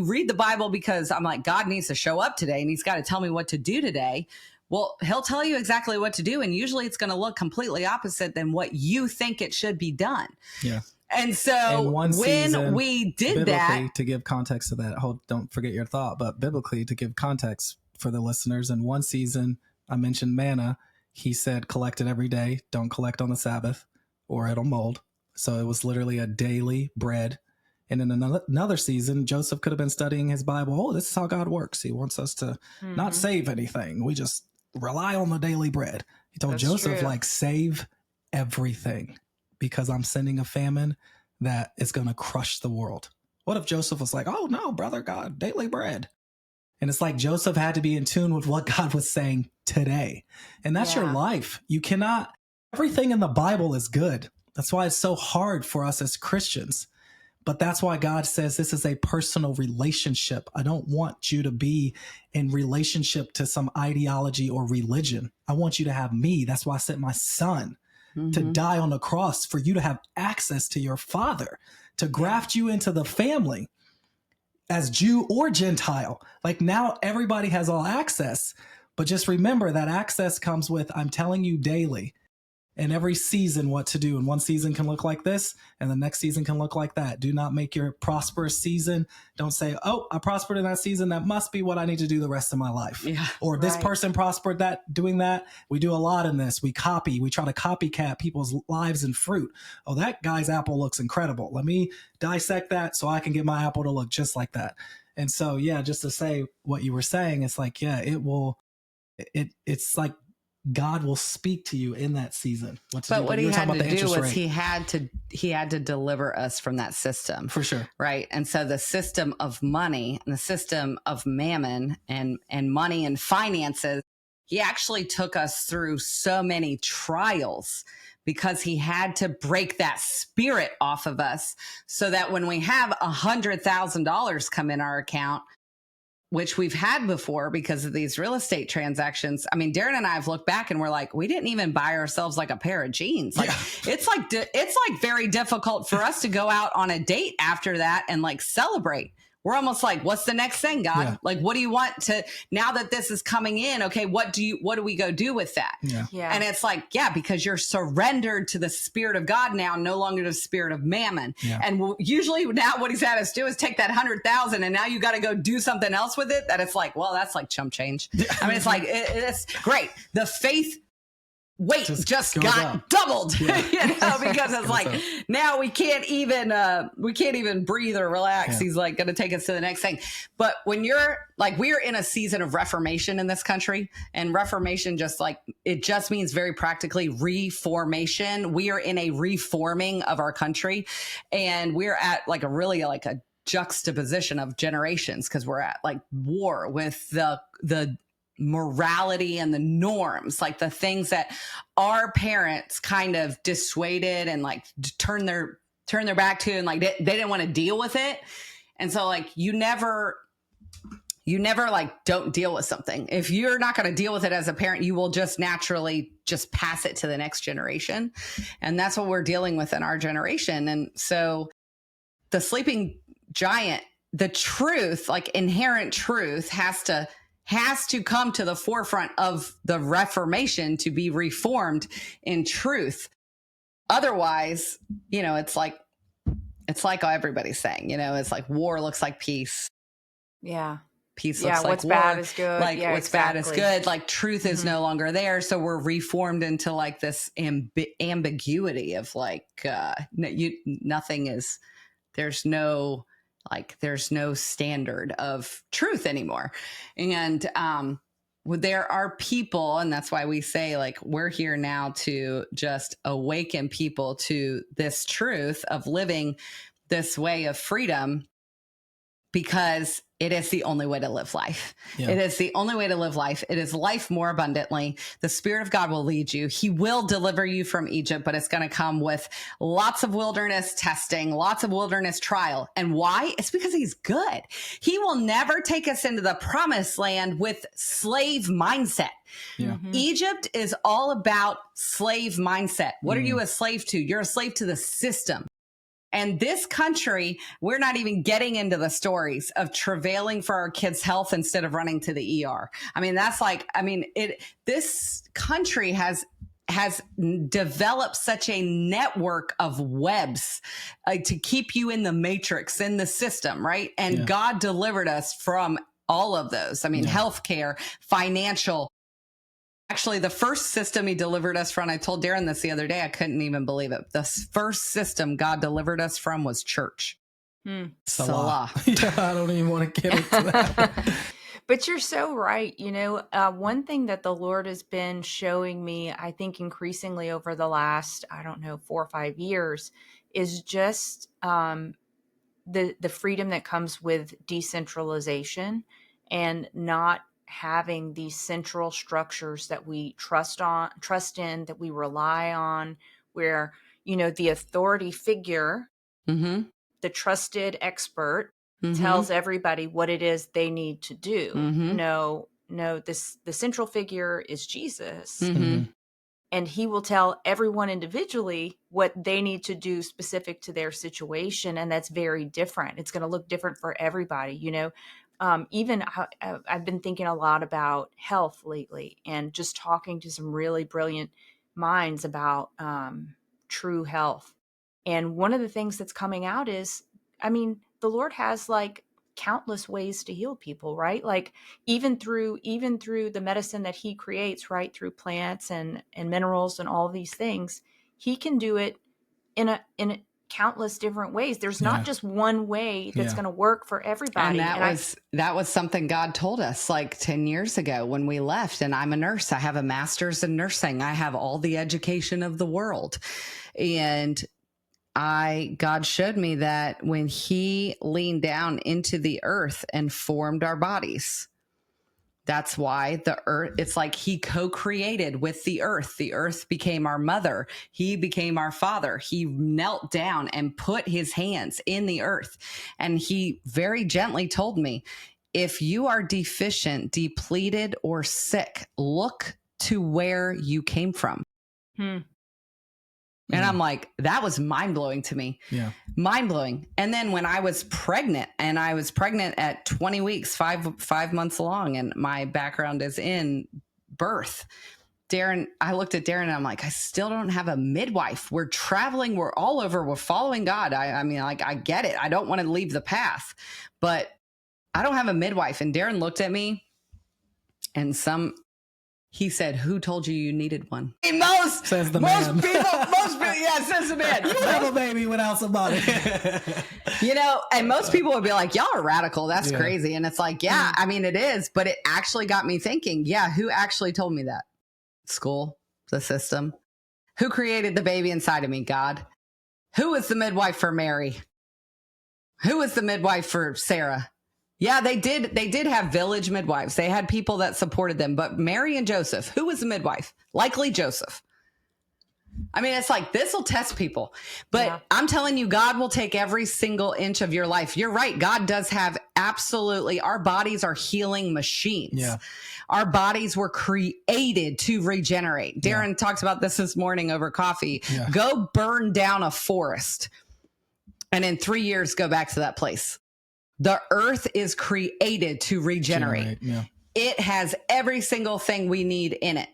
read the Bible because I'm like, God needs to show up today and he's got to tell me what to do today, well, he'll tell you exactly what to do. And usually it's going to look completely opposite than what you think it should be done. Yeah. And so when we did that, to give context to that, don't forget your thought, but biblically to give context for the listeners, in one season, I mentioned manna. He said, collect it every day. Don't collect on the Sabbath or it'll mold. So it was literally a daily bread. And in another season, Joseph could have been studying his Bible. Oh, this is how God works. He wants us to not save anything. We just rely on the daily bread. He told Joseph, like, save everything. Because I'm sending a famine that is going to crush the world? What if Joseph was like, oh no, brother, God, daily bread? And it's like Joseph had to be in tune with what God was saying today. And that's your life. You cannot, everything in the Bible is good. That's why it's so hard for us as Christians. But that's why God says this is a personal relationship. I don't want you to be in relationship to some ideology or religion. I want you to have me. That's why I sent my son to die on the cross, for you to have access to your Father, to graft you into the family as Jew or Gentile. Like now everybody has all access, but just remember that access comes with, I'm telling you daily and every season what to do. And one season can look like this and the next season can look like that. Do not make your prosperous season. Don't say, oh, I prospered in that season. That must be what I need to do the rest of my life. Yeah, or this person prospered that doing that. We do a lot in this. We try to copycat people's lives and fruit. Oh, that guy's apple looks incredible. Let me dissect that so I can get my apple to look just like that. And so, yeah, just to say what you were saying, it's like, yeah, it's like, God will speak to you in that season. But what he had to do was he had to deliver us from that system. For sure. Right. And so the system of money and the system of mammon and money and finances, he actually took us through so many trials because he had to break that spirit off of us so that when we have $100,000 come in our account, which we've had before because of these real estate transactions. I mean, Darin and I have looked back and we're like, we didn't even buy ourselves like a pair of jeans. Like it's like very difficult for us to go out on a date after that and like celebrate. We're almost like, what's the next thing, God? Yeah. Like, what do you want to, now that this is coming in? Okay. What do we go do with that? Yeah. And it's like, because you're surrendered to the spirit of God now, no longer the spirit of mammon. Yeah. And usually now what he's had us do is take that 100,000 and now you got to go do something else with it. That it's like, well, that's like chump change. I mean, it's like, it's great. The faith weight just got doubled, because it's like now we can't even breathe or relax. Yeah. He's like going to take us to the next thing. But when you're like, we're in a season of reformation in this country, and reformation it just means very practically reformation. We are in a reforming of our country, and we're at like a juxtaposition of generations because we're at like war with the morality and the norms, like the things that our parents kind of dissuaded and like turn their back to, and like they didn't want to deal with it. And so like you never like don't deal with something. If you're not going to deal with it as a parent, you will just naturally just pass it to the next generation. And that's what we're dealing with in our generation. And so the sleeping giant, the truth, like inherent truth has to come to the forefront of the Reformation to be reformed in truth. Otherwise, it's like everybody's saying, it's like war looks like peace. Yeah. Peace looks like what's war. Bad is good. Like what's bad is good. Like truth is no longer there. So we're reformed into like this ambiguity of like, nothing is, there's no standard of truth anymore. And there are people, and that's why we say like we're here now to just awaken people to this truth of living this way of freedom, because it is the only way to live life. Yeah. It is the only way to live life. It is life more abundantly. The Spirit of God will lead you. He will deliver you from Egypt, but it's going to come with lots of wilderness testing, lots of wilderness trial. And why? It's because he's good. He will never take us into the promised land with slave mindset. Yeah. Mm-hmm. Egypt is all about slave mindset. What are you a slave to? You're a slave to the system. And this country, we're not even getting into the stories of travailing for our kids' health instead of running to the ER. I mean, this country has developed such a network of webs to keep you in the matrix, in the system, right? And God delivered us from all of those. I mean, healthcare, financial. Actually, the first system he delivered us from, I told Darin this the other day, I couldn't even believe it. The first system God delivered us from was church. Salah. Yeah, I don't even want to get into that. But you're so right. One thing that the Lord has been showing me, I think increasingly over the last, 4 or 5 years, is just the freedom that comes with decentralization and not having these central structures that we trust in, that we rely on, where, the authority figure, Mm-hmm. the trusted expert, Mm-hmm. tells everybody what it is they need to do. Mm-hmm. No, the central figure is Jesus. Mm-hmm. And he will tell everyone individually what they need to do specific to their situation. And that's very different. It's going to look different for everybody. Even I've been thinking a lot about health lately, and just talking to some really brilliant minds about true health. And one of the things that's coming out is, the Lord has like countless ways to heal people, right? Like even through the medicine that he creates, right, through plants and minerals and all these things, he can do it in a countless different ways. There's not just one way that's going to work for everybody. And that was something God told us like 10 years ago when we left. And I'm a nurse. I have a master's in nursing. I have all the education of the world. And God showed me that when he leaned down into the earth and formed our bodies, that's why the earth, it's like he co-created with the earth. The earth became our mother. He became our father. He knelt down and put his hands in the earth. And he very gently told me, if you are deficient, depleted, or sick, look to where you came from. And I'm like, that was mind blowing to me. Yeah. Mind blowing. And then when I was pregnant, and I was pregnant at 20 weeks, five months along, and my background is in birth. I looked at Darin and I'm like, I still don't have a midwife. We're traveling. We're all over. We're following God. I get it. I don't want to leave the path, but I don't have a midwife. And Darin looked at me and he said, who told you needed one? Says the man. Most people, says the man. You have a baby without somebody. And most people would be like, y'all are radical. That's crazy. And it's like, it is. But it actually got me thinking, who actually told me that? School, the system. Who created the baby inside of me? God. Who was the midwife for Mary? Who was the midwife for Sarah? Yeah, they did have village midwives. They had people that supported them. But Mary and Joseph, who was the midwife? Likely Joseph. It's like, this will test people. But I'm telling you, God will take every single inch of your life. You're right. God does have absolutely, our bodies are healing machines. Yeah. Our bodies were created to regenerate. Darin talks about this morning over coffee. Yeah. Go burn down a forest and in 3 years, go back to that place. The earth is created to regenerate. It has every single thing we need in it.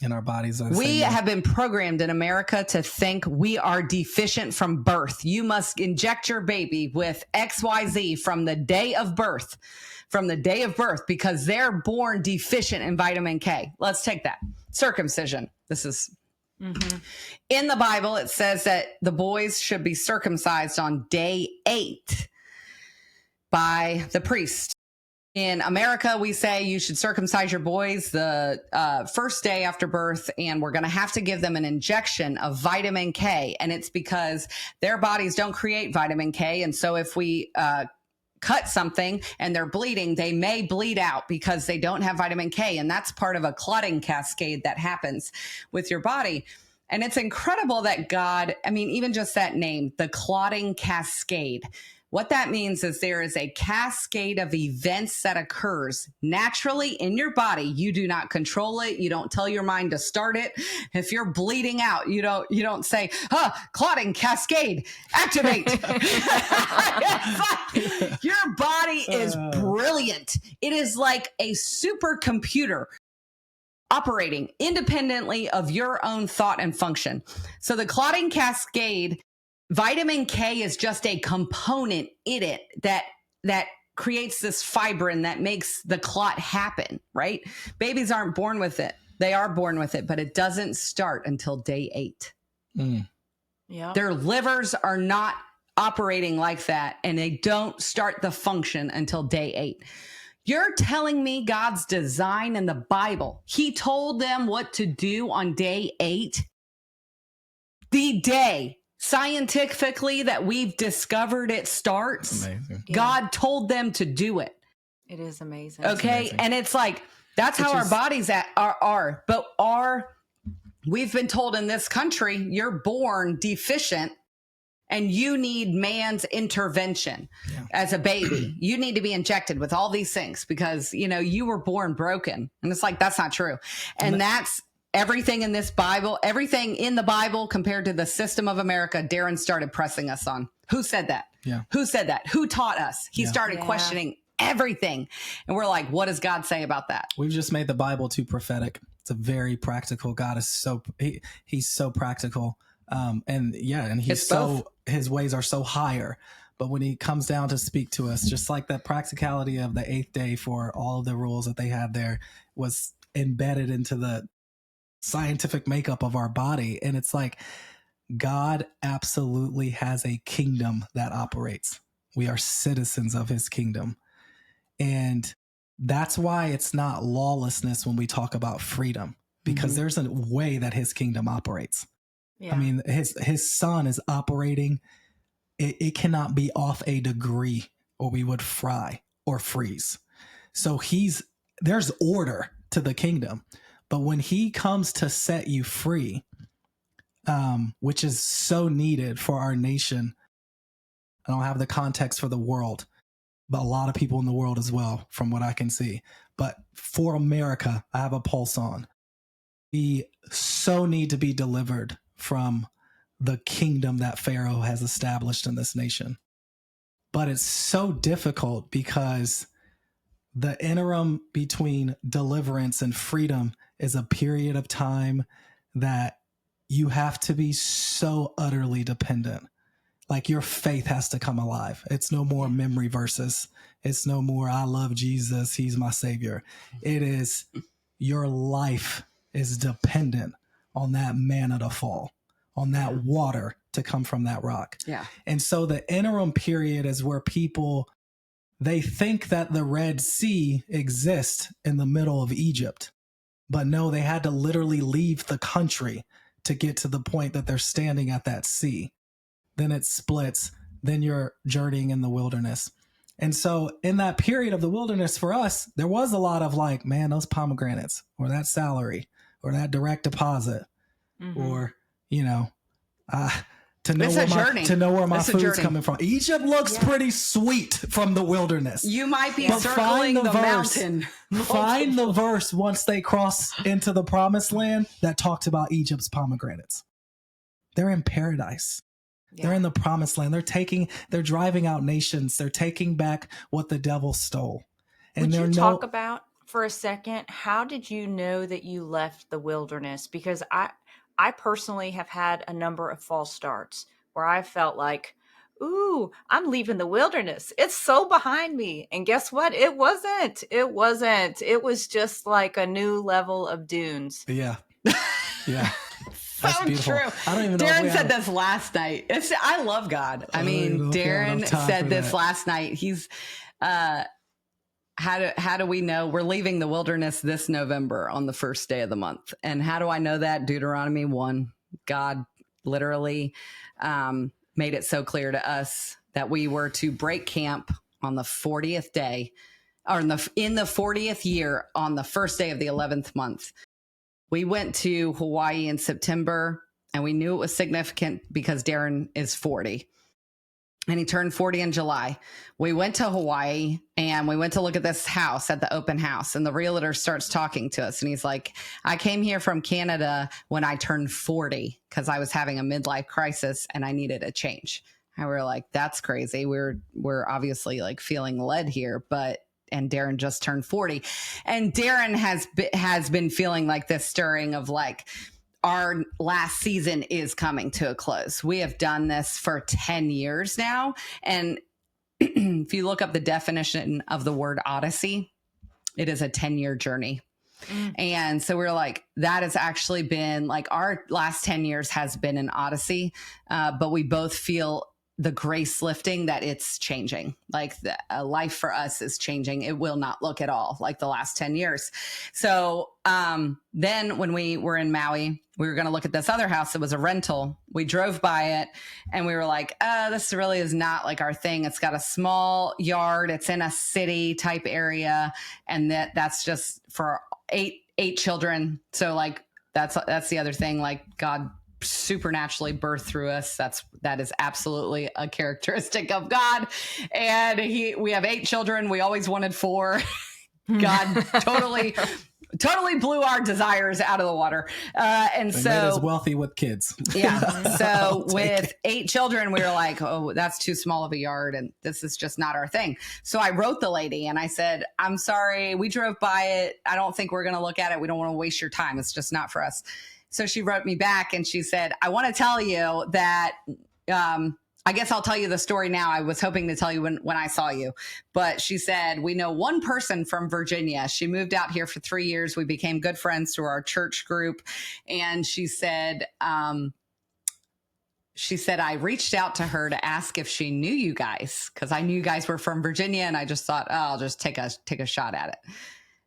And our bodies are. We have been programmed in America to think we are deficient from birth. You must inject your baby with XYZ from the day of birth, because they're born deficient in vitamin K. Let's take that. Circumcision. This is in the Bible. It says that the boys should be circumcised on day 8. By the priest. In America, we say you should circumcise your boys the first day after birth, and we're going to have to give them an injection of vitamin K. And it's because their bodies don't create vitamin K. And so if we cut something and they're bleeding, they may bleed out because they don't have vitamin K. And that's part of a clotting cascade that happens with your body. And it's incredible that God, even just that name, the clotting cascade. What that means is there is a cascade of events that occurs naturally in your body. You do not control it. You don't tell your mind to start it. If you're bleeding out, you don't say, clotting cascade, activate. Your body is brilliant. It is like a supercomputer operating independently of your own thought and function. So the clotting cascade, vitamin K is just a component in it that creates this fibrin that makes the clot happen, right? Babies aren't born with it. They are born with it, but it doesn't start until day 8. Yeah. Their livers are not operating like that, and they don't start the function until day 8. You're telling me God's design in the Bible, he told them what to do on day 8? The day scientifically that we've discovered it starts. Amazing. God told them to do it. It is amazing. Okay. amazing. And it's like, that's how our bodies are. But we've been told in this country, you're born deficient and you need man's intervention as a baby. You need to be injected with all these things because, you were born broken. And it's like, that's not true. And that's everything in this Bible, everything in the Bible compared to the system of America. Darin started pressing us on. Who said that? Yeah. Who said that? Who taught us? He started questioning everything. And we're like, what does God say about that? We've just made the Bible too prophetic. It's a very practical. God is he's so practical. And his ways are so higher. But when he comes down to speak to us, just like that practicality of the 8th day for all of the rules that they had there was embedded into the scientific makeup of our body. And it's like, God absolutely has a kingdom that operates. We are citizens of his kingdom. And that's why it's not lawlessness when we talk about freedom, because there's a way that his kingdom operates. Yeah. I mean, his son is operating. It cannot be off a degree or we would fry or freeze. So there's order to the kingdom. But when he comes to set you free, which is so needed for our nation, I don't have the context for the world, but a lot of people in the world as well, from what I can see. But for America, I have a pulse on. We so need to be delivered from the kingdom that Pharaoh has established in this nation. But it's so difficult because the interim between deliverance and freedom is a period of time that you have to be so utterly dependent. Like your faith has to come alive. It's no more memory verses. It's no more, I love Jesus, he's my savior. It is your life is dependent on that manna to fall, on that water to come from that rock. Yeah. And so the interim period is where people, they think that the Red Sea exists in the middle of Egypt. But no, they had to literally leave the country to get to the point that they're standing at that sea. Then it splits. Then you're journeying in the wilderness. And so in that period of the wilderness for us, there was a lot of like, man, those pomegranates or that salary or that direct deposit or, to know where my food's coming from. Egypt looks pretty sweet from the wilderness. You might be circling the mountain. Find the verse once they cross into the promised land that talks about Egypt's pomegranates. They're in paradise. They're in the promised land. They're driving out nations. They're taking back what the devil stole. And would you talk about for a second, how did you know that you left the wilderness? Because I personally have had a number of false starts where I felt like, ooh, I'm leaving the wilderness. It's so behind me. And guess what? It wasn't. It was just like a new level of dunes. Yeah. Yeah. So true. I don't even know. Darin said this last night. I love God. I mean, Darin said this last night. He's, how do we know we're leaving the wilderness this November on the first day of the month? And how do I know that? Deuteronomy 1, God literally made it so clear to us that we were to break camp on the 40th day, or in the 40th year on the first day of the 11th month. We went to Hawaii in September, and we knew it was significant because Darin is 40. And he turned 40 in July. We went to Hawaii and we went to look at this house at the open house. And the realtor starts talking to us. And he's like, I came here from Canada when I turned 40 because I was having a midlife crisis and I needed a change. And we were like, that's crazy. We're obviously like feeling led here, and Darin just turned 40. And Darin has been feeling like this stirring of like, our last season is coming to a close. We have done this for 10 years now. And if you look up the definition of the word Odyssey, it is a 10-year journey. And so we're like, that has actually been like our last 10 years has been an Odyssey. But we both feel the grace lifting, that it's changing. Like the life for us is changing. It will not look at all like the last 10 years. So then when we were in Maui, we were going to look at this other house. It was a rental. We drove by it and we were like, this really is not like our thing. It's got a small yard. It's in a city type area. And that's just for eight children. So like, that's the other thing. Like God supernaturally birthed through us. That is absolutely a characteristic of God. And we have 8 children. We always wanted 4. God totally blew our desires out of the water. And they so made us wealthy with kids. Yeah. So with 8 children, we were like, oh, that's too small of a yard. And this is just not our thing. So I wrote the lady and I said, I'm sorry. We drove by it. I don't think we're going to look at it. We don't want to waste your time. It's just not for us. So she wrote me back and she said, I want to tell you that, I guess I'll tell you the story now. I was hoping to tell you when I saw you, but she said, we know one person from Virginia. She moved out here for 3 years. We became good friends through our church group. And she said, I reached out to her to ask if she knew you guys, because I knew you guys were from Virginia. And I just thought, I'll just take a shot at it.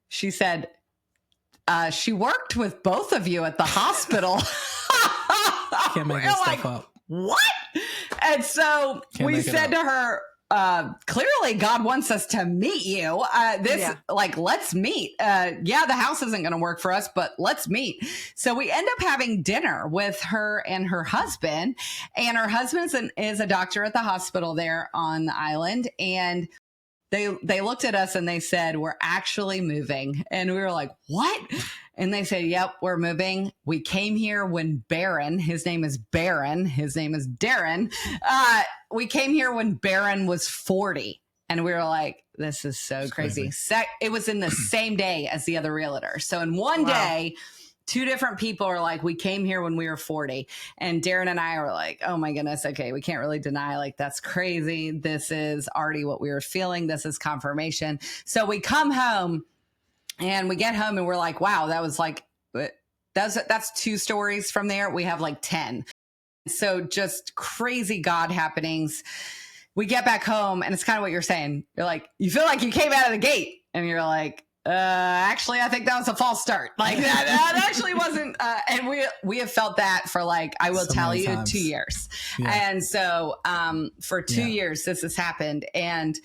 She said, she worked with both of you at the hospital. Can't make this stuff up. What? And so we said to her, clearly God wants us to meet you. Let's meet. The house isn't going to work for us, but let's meet. So we end up having dinner with her and her husband. And her husband is a doctor at the hospital there on the island. And they looked at us and they said, we're actually moving. And we were like, what? And they said, yep, we're moving. We came here when his name is Darin. We came here when Baron was 40. And we were like, this is so crazy. It was in the same day as the other realtor. So in one day, 2 different people are like, we came here when we were 40. And Darin and I were like, oh my goodness. Okay. We can't really deny, like, that's crazy. This is already what we were feeling. This is confirmation. So we come home and we get home and we're like, wow, that was like, that's 2 stories from there. We have like 10. So just crazy God happenings. We get back home and it's kind of what you're saying. You're like, you feel like you came out of the gate and you're like, actually, I think that was a false start. Like that actually wasn't. And we have felt that for, like, I will tell you, times. 2 years. Yeah. And so for 2 years, this has happened. And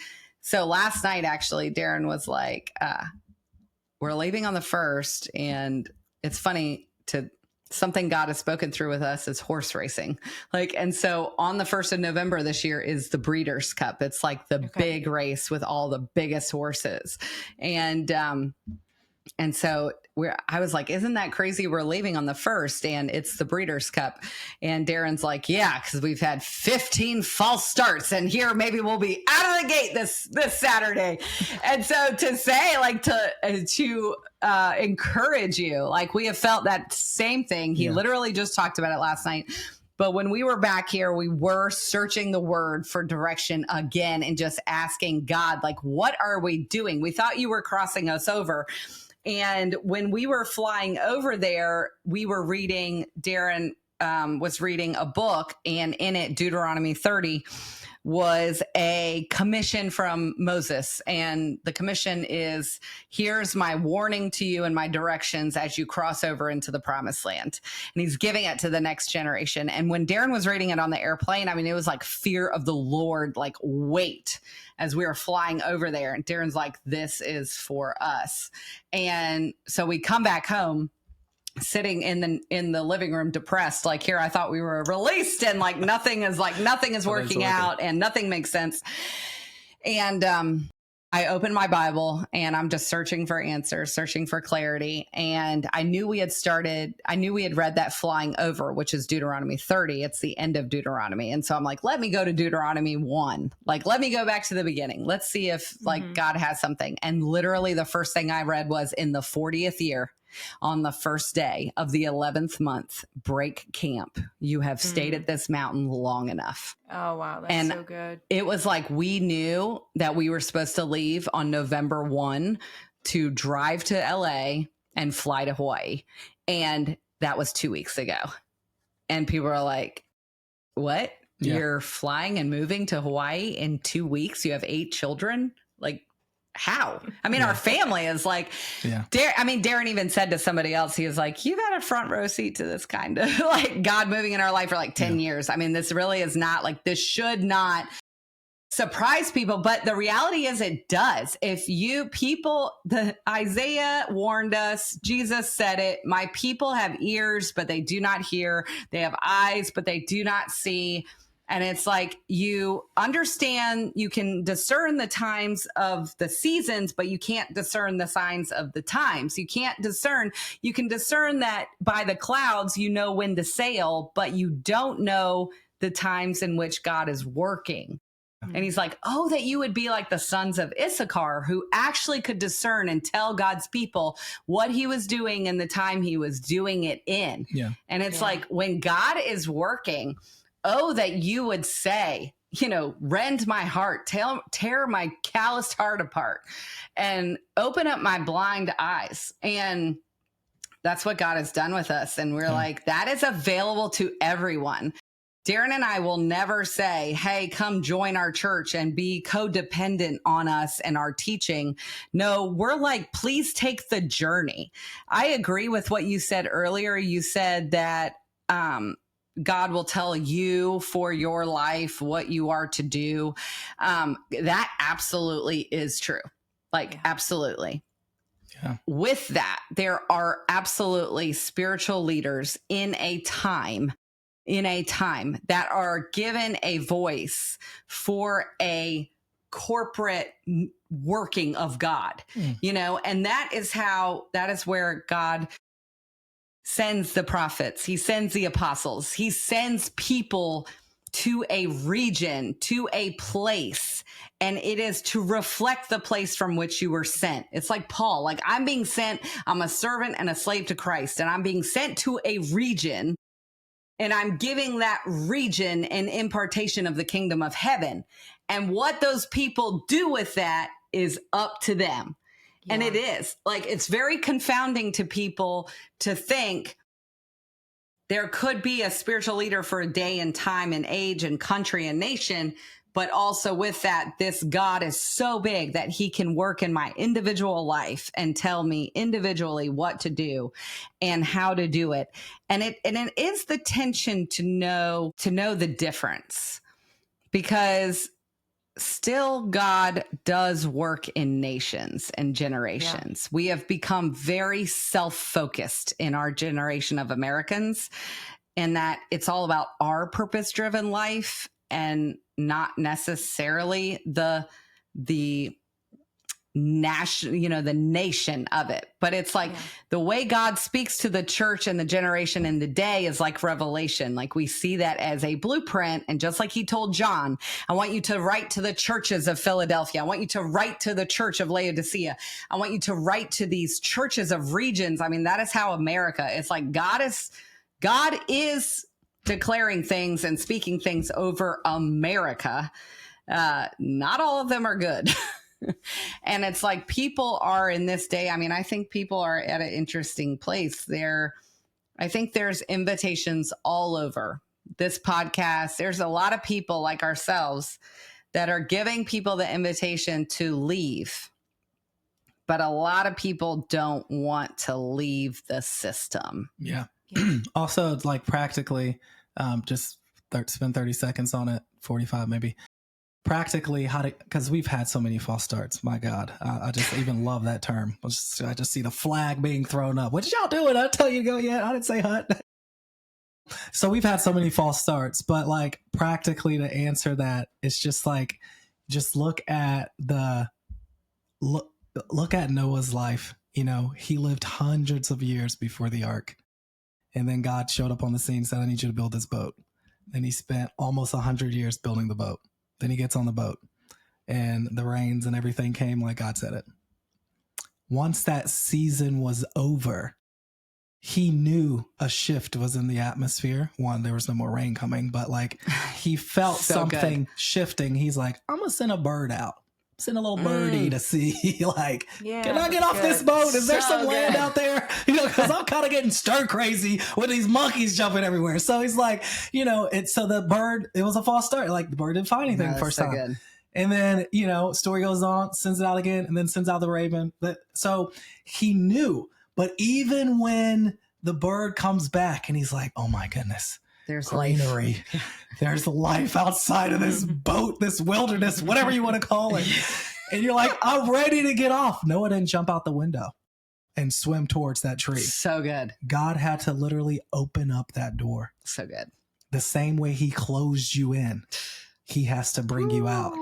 so last night, actually, Darin was like, we're leaving on the 1st. And it's funny, something God has spoken through with us is horse racing. And so on the 1st of November this year is the Breeders' Cup. It's like the big race with all the biggest horses. And so I was like, isn't that crazy? We're leaving on the 1st and it's the Breeders' Cup. And Darin's like, yeah, because we've had 15 false starts and here maybe we'll be out of the gate this Saturday. And so to say, like, to encourage you, like, we have felt that same thing. He literally just talked about it last night. But when we were back here, we were searching the word for direction again and just asking God, like, what are we doing? We thought you were crossing us over. And when we were flying over there, we were Darin was reading a book, and in it, Deuteronomy 30 was a commission from Moses. And the commission is, here's my warning to you and my directions as you cross over into the promised land. And he's giving it to the next generation. And when Darin was reading it on the airplane, I mean, it was like fear of the Lord, like weight as we were flying over there. And Darin's like, this is for us. And so we come back home, sitting in the living room depressed, like, here I thought we were released and like nothing is working out and nothing makes sense. And I opened my Bible and I'm just searching for answers, searching for clarity. And I knew we had read that flying over, which is Deuteronomy 30. It's the end of Deuteronomy. And so I'm like, let me go to Deuteronomy 1. Like, let me go back to the beginning. Let's see if like God has something. And literally the first thing I read was, in the 40th year, on the 1st day of the 11th month, break camp. You have stayed at this mountain long enough. Oh, wow. That's so good. It was like, we knew that we were supposed to leave on November 1 to drive to LA and fly to Hawaii. And that was 2 weeks ago. And people are like, what? Yeah. You're flying and moving to Hawaii in 2 weeks. You have 8 children. Like, how? I mean, our family is like, Darin even said to somebody else, he was like, you've had a front row seat to this kind of like God moving in our life for like 10 years. I mean, this really is not like, this should not surprise people, but the reality is it does. If you people, the Isaiah warned us, Jesus said it, my people have ears, but they do not hear. They have eyes, but they do not see. And it's like, you understand, you can discern the times of the seasons, but you can't discern the signs of the times. You can discern that by the clouds, you know when to sail, but you don't know the times in which God is working. And he's like, oh, that you would be like the sons of Issachar, who actually could discern and tell God's people what he was doing in the time he was doing it in. Yeah. And it's like, when God is working, oh, that you would say, rend my heart, tear my calloused heart apart, and open up my blind eyes. And that's what God has done with us. And we're like, that is available to everyone. Darin and I will never say, hey, come join our church and be codependent on us and our teaching. No, we're like, please take the journey. I agree with what you said earlier. You said that God will tell you for your life what you are to do. That absolutely is true. Absolutely. Yeah. With that, there are absolutely spiritual leaders in a time that are given a voice for a corporate working of God, and that is where God sends the prophets. He sends the apostles. He sends people to a region, to a place, and it is to reflect the place from which you were sent. It's like Paul, like, I'm being sent, I'm a servant and a slave to Christ, and I'm being sent to a region, and I'm giving that region an impartation of the kingdom of heaven. And what those people do with that is up to them. Yeah. And it is like, it's very confounding to people to think there could be a spiritual leader for a day and time and age and country and nation. But also with that, this God is so big that he can work in my individual life and tell me individually what to do and how to do it. And it is the tension to know the difference, because still God does work in nations and generations. Yeah. We have become very self-focused in our generation of Americans, and that it's all about our purpose-driven life and not necessarily the national, the nation of it. But it's like the way God speaks to the church and the generation in the day is like revelation. Like, we see that as a blueprint. And just like he told John, I want you to write to the churches of Philadelphia. I want you to write to the church of Laodicea. I want you to write to these churches of regions. I mean, that is how America, it's like God is declaring things and speaking things over America. Not all of them are good. And it's like, people are in this day. I mean, I think people are at an interesting place there. I think there's invitations all over this podcast. There's a lot of people like ourselves that are giving people the invitation to leave. But a lot of people don't want to leave the system. Yeah. Also, it's like, practically, just spend 30 seconds on it, 45 maybe. Practically, because we've had so many false starts. My God, I just even love that term. I just see the flag being thrown up. What did y'all do? I didn't tell you to go yet. I didn't say hut. So we've had so many false starts, but like, practically, to answer that, it's just like, just look at Noah's life. He lived hundreds of years before the ark, and then God showed up on the scene and said, I need you to build this boat. Then he spent almost 100 years building the boat. Then he gets on the boat, and the rains and everything came like God said it. Once that season was over, he knew a shift was in the atmosphere. One, there was no more rain coming, but like, he felt something shifting. He's like, I'm going to send a bird out. Send a little birdie to see, like, Yeah, can I get that's off this good. boat? Is there So some land good. out there? Because I'm kind of getting stir crazy with these monkeys jumping everywhere. So he's like, so the bird, it was a false start. Like the bird didn't find anything the first time. Good. And then, story goes on, sends it out again, and then sends out the raven. So he knew. But even when the bird comes back and he's like, oh my goodness, There's greenery. There's life outside of this boat, this wilderness, whatever you want to call it. And you're like, I'm ready to get off. Noah didn't jump out the window and swim towards that tree. So good. God had to literally open up that door. So good. The same way he closed you in, he has to bring you out.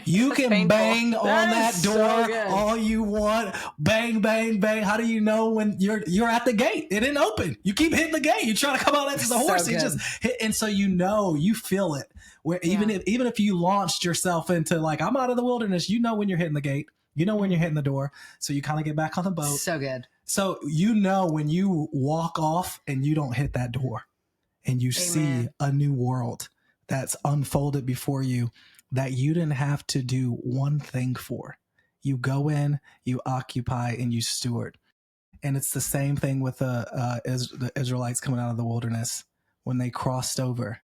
You That's can painful. bang on that is so door good. all you want. Bang, bang, bang. How do you know when you're at the gate? It didn't open. You keep hitting the gate. You try to come out into the So horse. You good. just hit, and so you feel it. Where even if you launched yourself into like, I'm out of the wilderness, when you're hitting the gate. You know when you're hitting the door. So you kind of get back on the boat. So good. So when you walk off and you don't hit that door and you see a new world that's unfolded before you that you didn't have to do one thing for. You go in, you occupy, and you steward. And it's the same thing with the Israelites coming out of the wilderness. When they crossed over,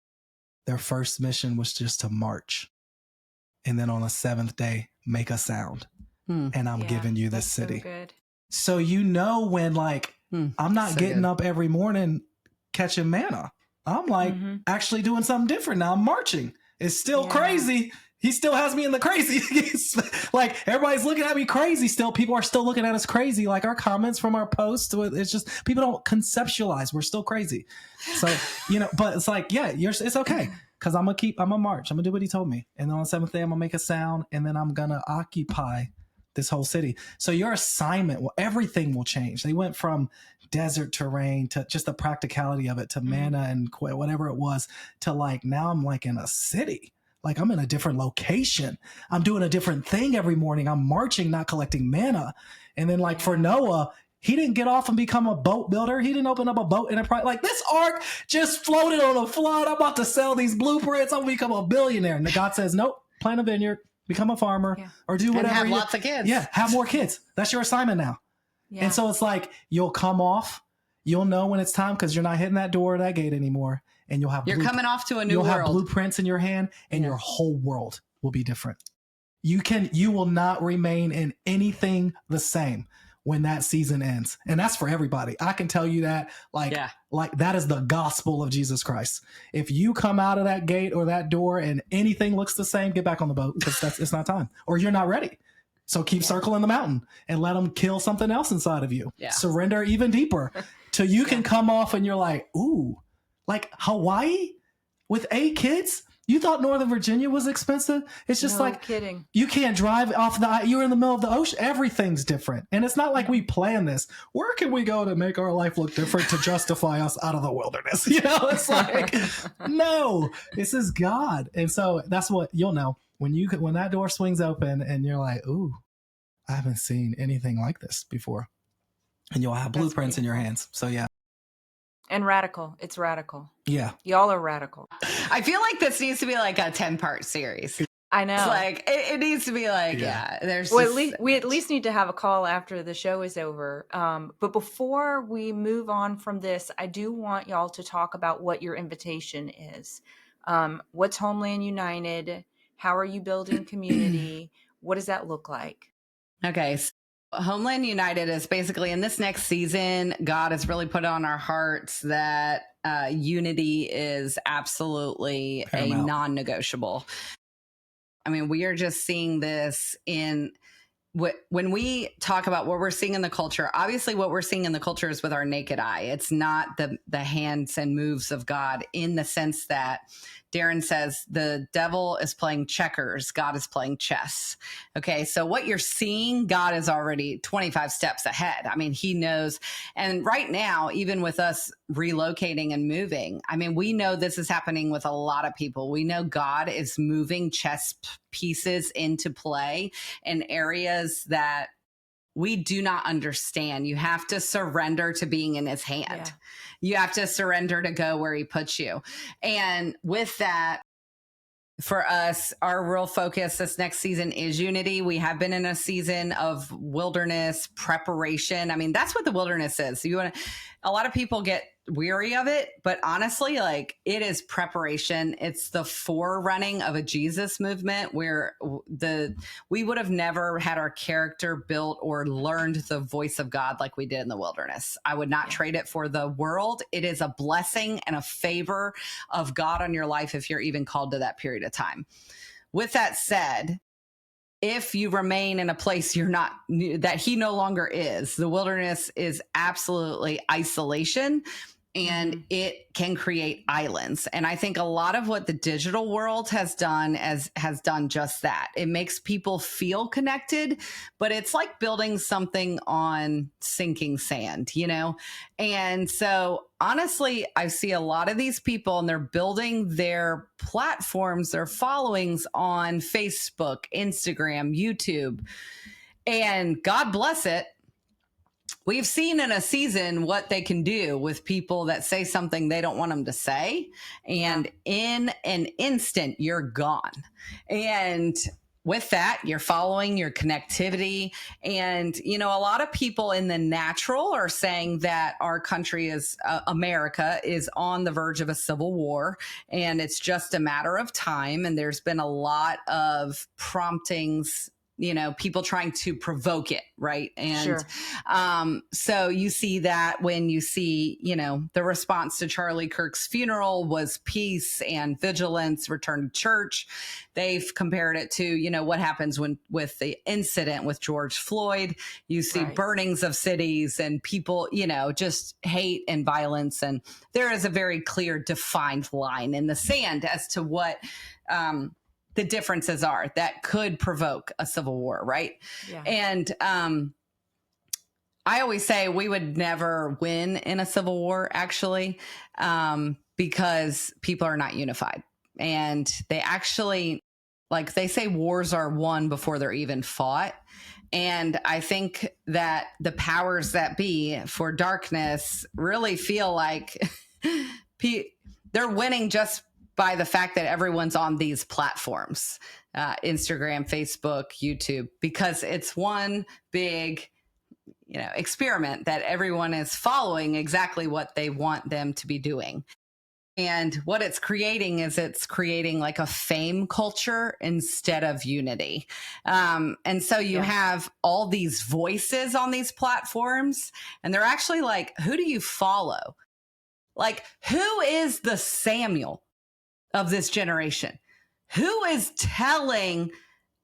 their first mission was just to march. And then on the seventh day, make a sound. And I'm giving you this city. So good. So when I'm not So getting good. up every morning catching manna. I'm like actually doing something different now. I'm marching. It's still crazy. He still has me in the crazy. Like everybody's looking at me crazy still. People are still looking at us crazy. Like our comments from our posts, it's just people don't conceptualize. We're still crazy. So, but it's like, it's okay. Cause I'm gonna march. I'm gonna do what he told me. And then on the seventh day, I'm gonna make a sound and then I'm gonna occupy this whole city. So your assignment, everything will change. They went from desert terrain to just the practicality of it to manna and whatever it was to like, now I'm like in a city. Like I'm in a different location. I'm doing a different thing every morning. I'm marching, not collecting manna. And then like for Noah, he didn't get off and become a boat builder. He didn't open up a boat enterprise. Like this ark just floated on a flood. I'm about to sell these blueprints. I'm gonna become a billionaire. And God says, nope, plant a vineyard, become a farmer, or do whatever. And have lots of kids. Yeah, have more kids. That's your assignment now. Yeah. And so it's like you'll come off. You'll know when it's time because you're not hitting that door or that gate anymore. And you'll have coming off to a new you'll world. have blueprints in your hand, and your whole world will be different. You will not remain in anything the same when that season ends. And that's for everybody. I can tell you that like that is the gospel of Jesus Christ. If you come out of that gate or that door and anything looks the same, get back on the boat because it's not time or you're not ready. So keep circling the mountain and let them kill something else inside of you. Yeah. Surrender even deeper till you can come off and you're like, ooh, like Hawaii with 8 kids? You thought Northern Virginia was expensive? It's just No kidding. You can't drive off you're in the middle of the ocean. Everything's different. And it's not like we plan this. Where can we go to make our life look different to justify us out of the wilderness? It's like, no, this is God. And so that's what you'll know when that door swings open and you're like, ooh, I haven't seen anything like this before. And you'll have blueprints in your hands. So yeah. And radical. It's radical. Yeah. Y'all are radical. I feel like this needs to be like a 10-part series. I know. It's like it needs to be like, there's well, we at least need to have a call after the show is over. But before we move on from this, I do want y'all to talk about what your invitation is. What's Homeland United? How are you building community? What does that look like? Okay. So Homeland United is basically in this next season, God has really put on our hearts that unity is absolutely paramount. A non-negotiable. I mean, we are just seeing this in when we talk about what we're seeing in the culture. Obviously, what we're seeing in the culture is with our naked eye. It's not the hands and moves of God in the sense that Darin says the devil is playing checkers, God is playing chess. Okay, so what you're seeing, God is already 25 steps ahead. I mean, he knows. And right now, even with us relocating and moving, I mean, we know this is happening with a lot of people. We know God is moving chess pieces into play in areas that we do not understand. You have to surrender to being in his hand. Yeah. You have to surrender to go where he puts you. And with that, for us, our real focus this next season is unity. We have been in a season of wilderness preparation. I mean, that's what the wilderness is. A lot of people get weary of it, but honestly, like, it is preparation. It's the forerunning of a Jesus movement where we would have never had our character built or learned the voice of God like we did in the wilderness. I would not trade it for the world. It is a blessing and a favor of God on your life if you're even called to that period of time. With that said, if you remain in a place that he no longer is, the wilderness is absolutely isolation, and it can create islands. And I think a lot of what the digital world has done has done just that. It makes people feel connected, but it's like building something on sinking sand, And so honestly, I see a lot of these people, and they're building their platforms, their followings on Facebook, Instagram, YouTube, and God bless it. We've seen in a season what they can do with people that say something they don't want them to say. And in an instant, you're gone. And with that, you're following your connectivity. And, a lot of people in the natural are saying that our country America is on the verge of a civil war, and it's just a matter of time. And there's been a lot of promptings, people trying to provoke it. Right. And so you see that when you see, the response to Charlie Kirk's funeral was peace and vigilance, return to church. They've compared it to, what happens with the incident with George Floyd. You see burnings of cities and people, just hate and violence. And there is a very clear defined line in the sand as to what, the differences are that could provoke a civil war, right? Yeah. And I always say we would never win in a civil war, actually, because people are not unified. And they actually, like they say, wars are won before they're even fought. And I think that the powers that be for darkness really feel like they're winning just by the fact that everyone's on these platforms, Instagram, Facebook, YouTube, because it's one big, experiment that everyone is following exactly what they want them to be doing. And what it's creating like a fame culture instead of unity. And so you have all these voices on these platforms, and they're actually like, who do you follow? Like, who is the Samuel of this generation? Who is telling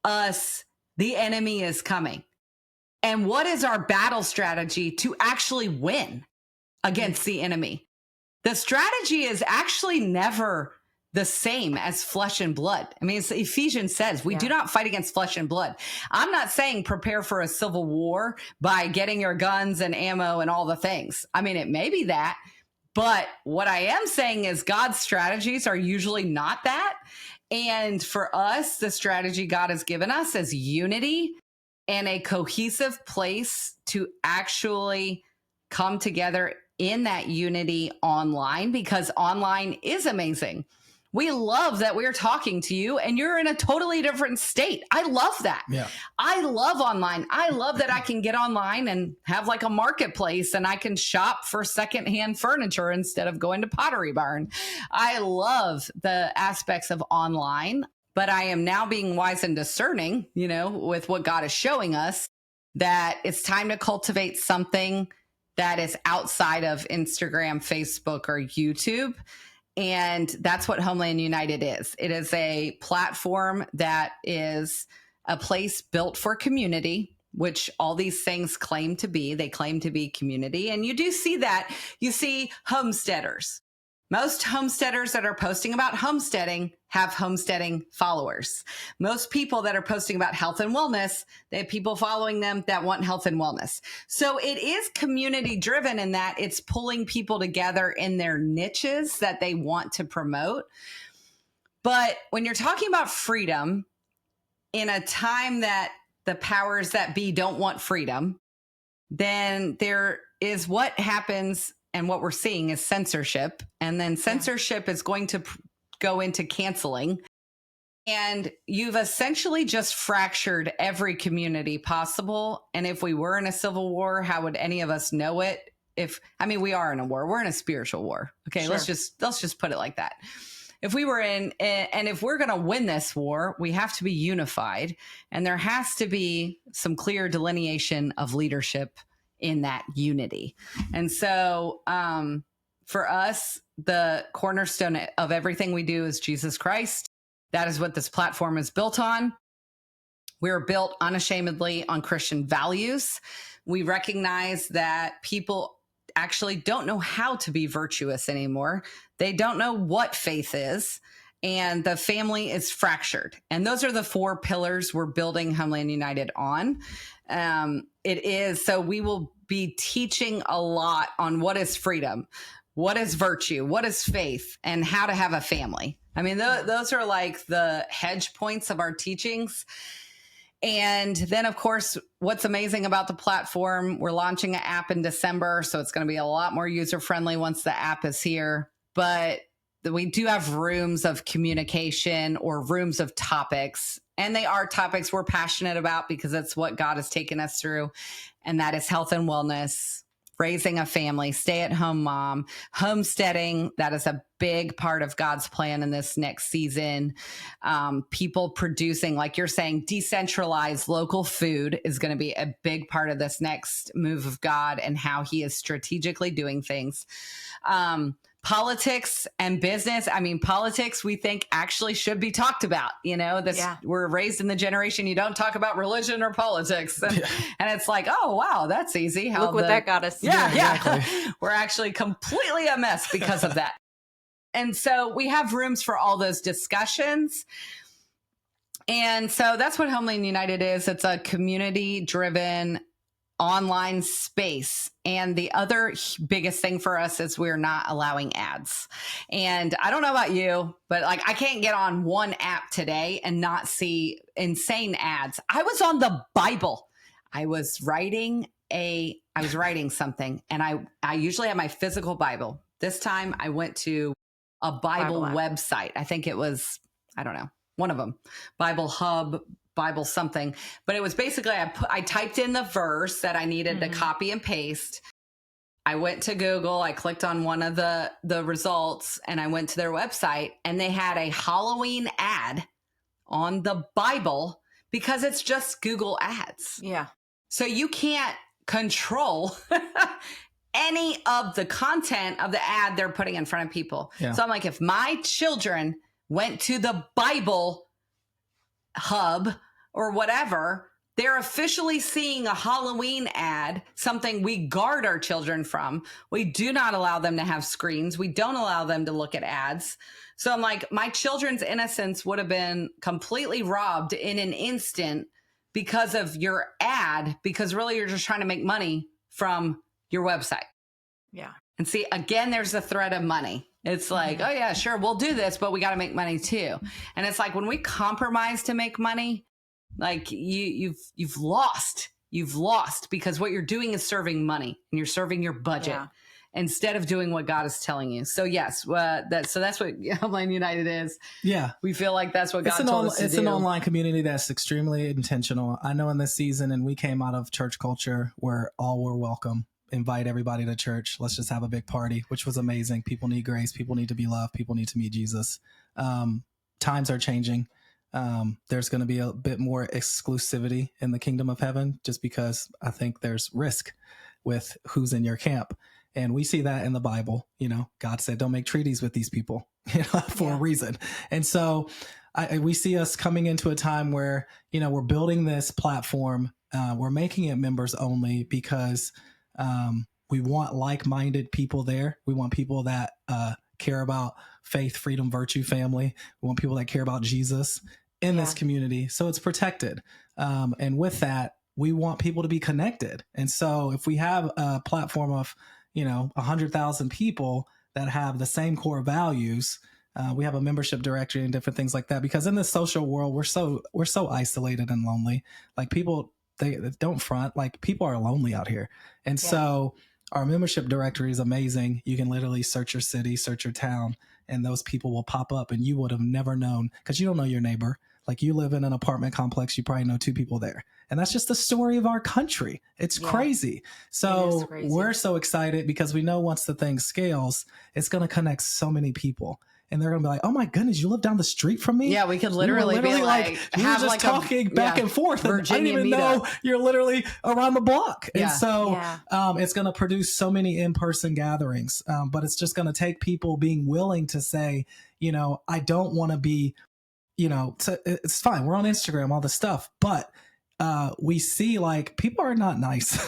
us the enemy is coming? And what is our battle strategy to actually win against the enemy? The strategy is actually never the same as flesh and blood. I mean, Ephesians says we do not fight against flesh and blood. I'm not saying prepare for a civil war by getting your guns and ammo and all the things. I mean, it may be that. But what I am saying is God's strategies are usually not that. And for us, the strategy God has given us is unity and a cohesive place to actually come together in that unity online, because online is amazing. We love that we're talking to you and you're in a totally different state. I love that. Yeah. I love online. I love that I can get online and have like a marketplace and I can shop for secondhand furniture instead of going to Pottery Barn. I love the aspects of online, but I am now being wise and discerning, with what God is showing us, that it's time to cultivate something that is outside of Instagram, Facebook, or YouTube. And that's what Homeland United is. It is a platform that is a place built for community, which all these things claim to be. They claim to be community. And you do see that. You see homesteaders. Most homesteaders that are posting about homesteading have homesteading followers. Most people that are posting about health and wellness, they have people following them that want health and wellness. So it is community driven in that it's pulling people together in their niches that they want to promote. But when you're talking about freedom in a time that the powers that be don't want freedom, then there is what happens. And what we're seeing is censorship. And then censorship is going to go into canceling. And you've essentially just fractured every community possible. And if we were in a civil war, how would any of us know it? We are in a war. We're in a spiritual war. Okay, Sure. let's just put it like that. If we were and if we're going to win this war, we have to be unified, and there has to be some clear delineation of leadership in that unity. And so, for us, the cornerstone of everything we do is Jesus Christ. That is what this platform is built on. We're built unashamedly on Christian values. We recognize that people actually don't know how to be virtuous anymore. They don't know what faith is, and the family is fractured. And those are the 4 pillars we're building Homeland United on. So we will be teaching a lot on what is freedom, what is virtue, what is faith, and how to have a family. I mean, those are like the hedge points of our teachings. And then, of course, what's amazing about the platform, we're launching an app in December, so it's going to be a lot more user-friendly once the app is here. But we do have rooms of communication or rooms of topics, and they are topics we're passionate about because that's what God has taken us through, and that is health and wellness, raising a family, stay-at-home mom, homesteading. That is a big part of God's plan in this next season. People producing, like you're saying, decentralized local food is going to be a big part of this next move of God and how he is strategically doing things. Politics and business. I mean, politics we think actually should be talked about. We're raised in the generation you don't talk about religion or politics, and it's like, oh wow, that's easy. Look what that got us. Yeah, exactly. We're actually completely a mess because of that. And so we have rooms for all those discussions. And so that's what Homeland United is. It's a community-driven online space. And the other biggest thing for us is we're not allowing ads. And I don't know about you, but like I can't get on one app today and not see insane ads. I was on the Bible. I was writing something, and I usually have my physical Bible. This time I went to a Bible website. I think it was, I don't know, one of them, Bible Hub, Bible something. But it was basically, I typed in the verse that I needed to copy and paste. I went to Google, I clicked on one of the results, and I went to their website, and they had a Halloween ad on the Bible because it's just Google ads. Yeah. So you can't control any of the content of the ad they're putting in front of people. Yeah. So I'm like, if my children went to the Bible Hub or whatever, they're officially seeing a Halloween ad, something we guard our children from. We do not allow them to have screens. We don't allow them to look at ads. So I'm like, my children's innocence would have been completely robbed in an instant because of your ad, because really you're just trying to make money from your website. Yeah. And see, again, there's the threat of money. It's like, oh yeah, sure, we'll do this, but we got to make money too. And it's like when we compromise to make money, like you've lost because what you're doing is serving money and you're serving your budget instead of doing what God is telling you. So yes, that's what Homeland United is. Yeah. We feel like that's what God told us to do. It's an online community that's extremely intentional. I know in this season, and we came out of church culture where all were welcome. Invite everybody to church. Let's just have a big party, which was amazing. People need grace. People need to be loved. People need to meet Jesus. Times are changing. There's going to be a bit more exclusivity in the kingdom of heaven, just because I think there's risk with who's in your camp. And we see that in the Bible. God said, don't make treaties with these people for a reason. And so we see us coming into a time where, we're building this platform. We're making it members only because we want like-minded people there. We want people that care about faith, freedom, virtue, family. We want people that care about Jesus in this community. So it's protected. And with that, we want people to be connected. And so if we have a platform of, 100,000 people that have the same core values, we have a membership directory and different things like that, because in the social world, we're so isolated and lonely. Like people, they don't front, like people are lonely out here. And so our membership directory is amazing. You can literally search your city, search your town, and those people will pop up and you would have never known because you don't know your neighbor. Like you live in an apartment complex, you probably know 2 people there. And that's just the story of our country. It's crazy. So we're so excited because we know once the thing scales, it's going to connect so many people. And they're going to be like, oh my goodness, you live down the street from me? Yeah, we could literally be like we were just talking back and forth. And I didn't even know you're literally around the block. And so it's going to produce so many in-person gatherings. But it's just going to take people being willing to say, I don't want to be, it's fine. We're on Instagram, all this stuff. But we see like people are not nice.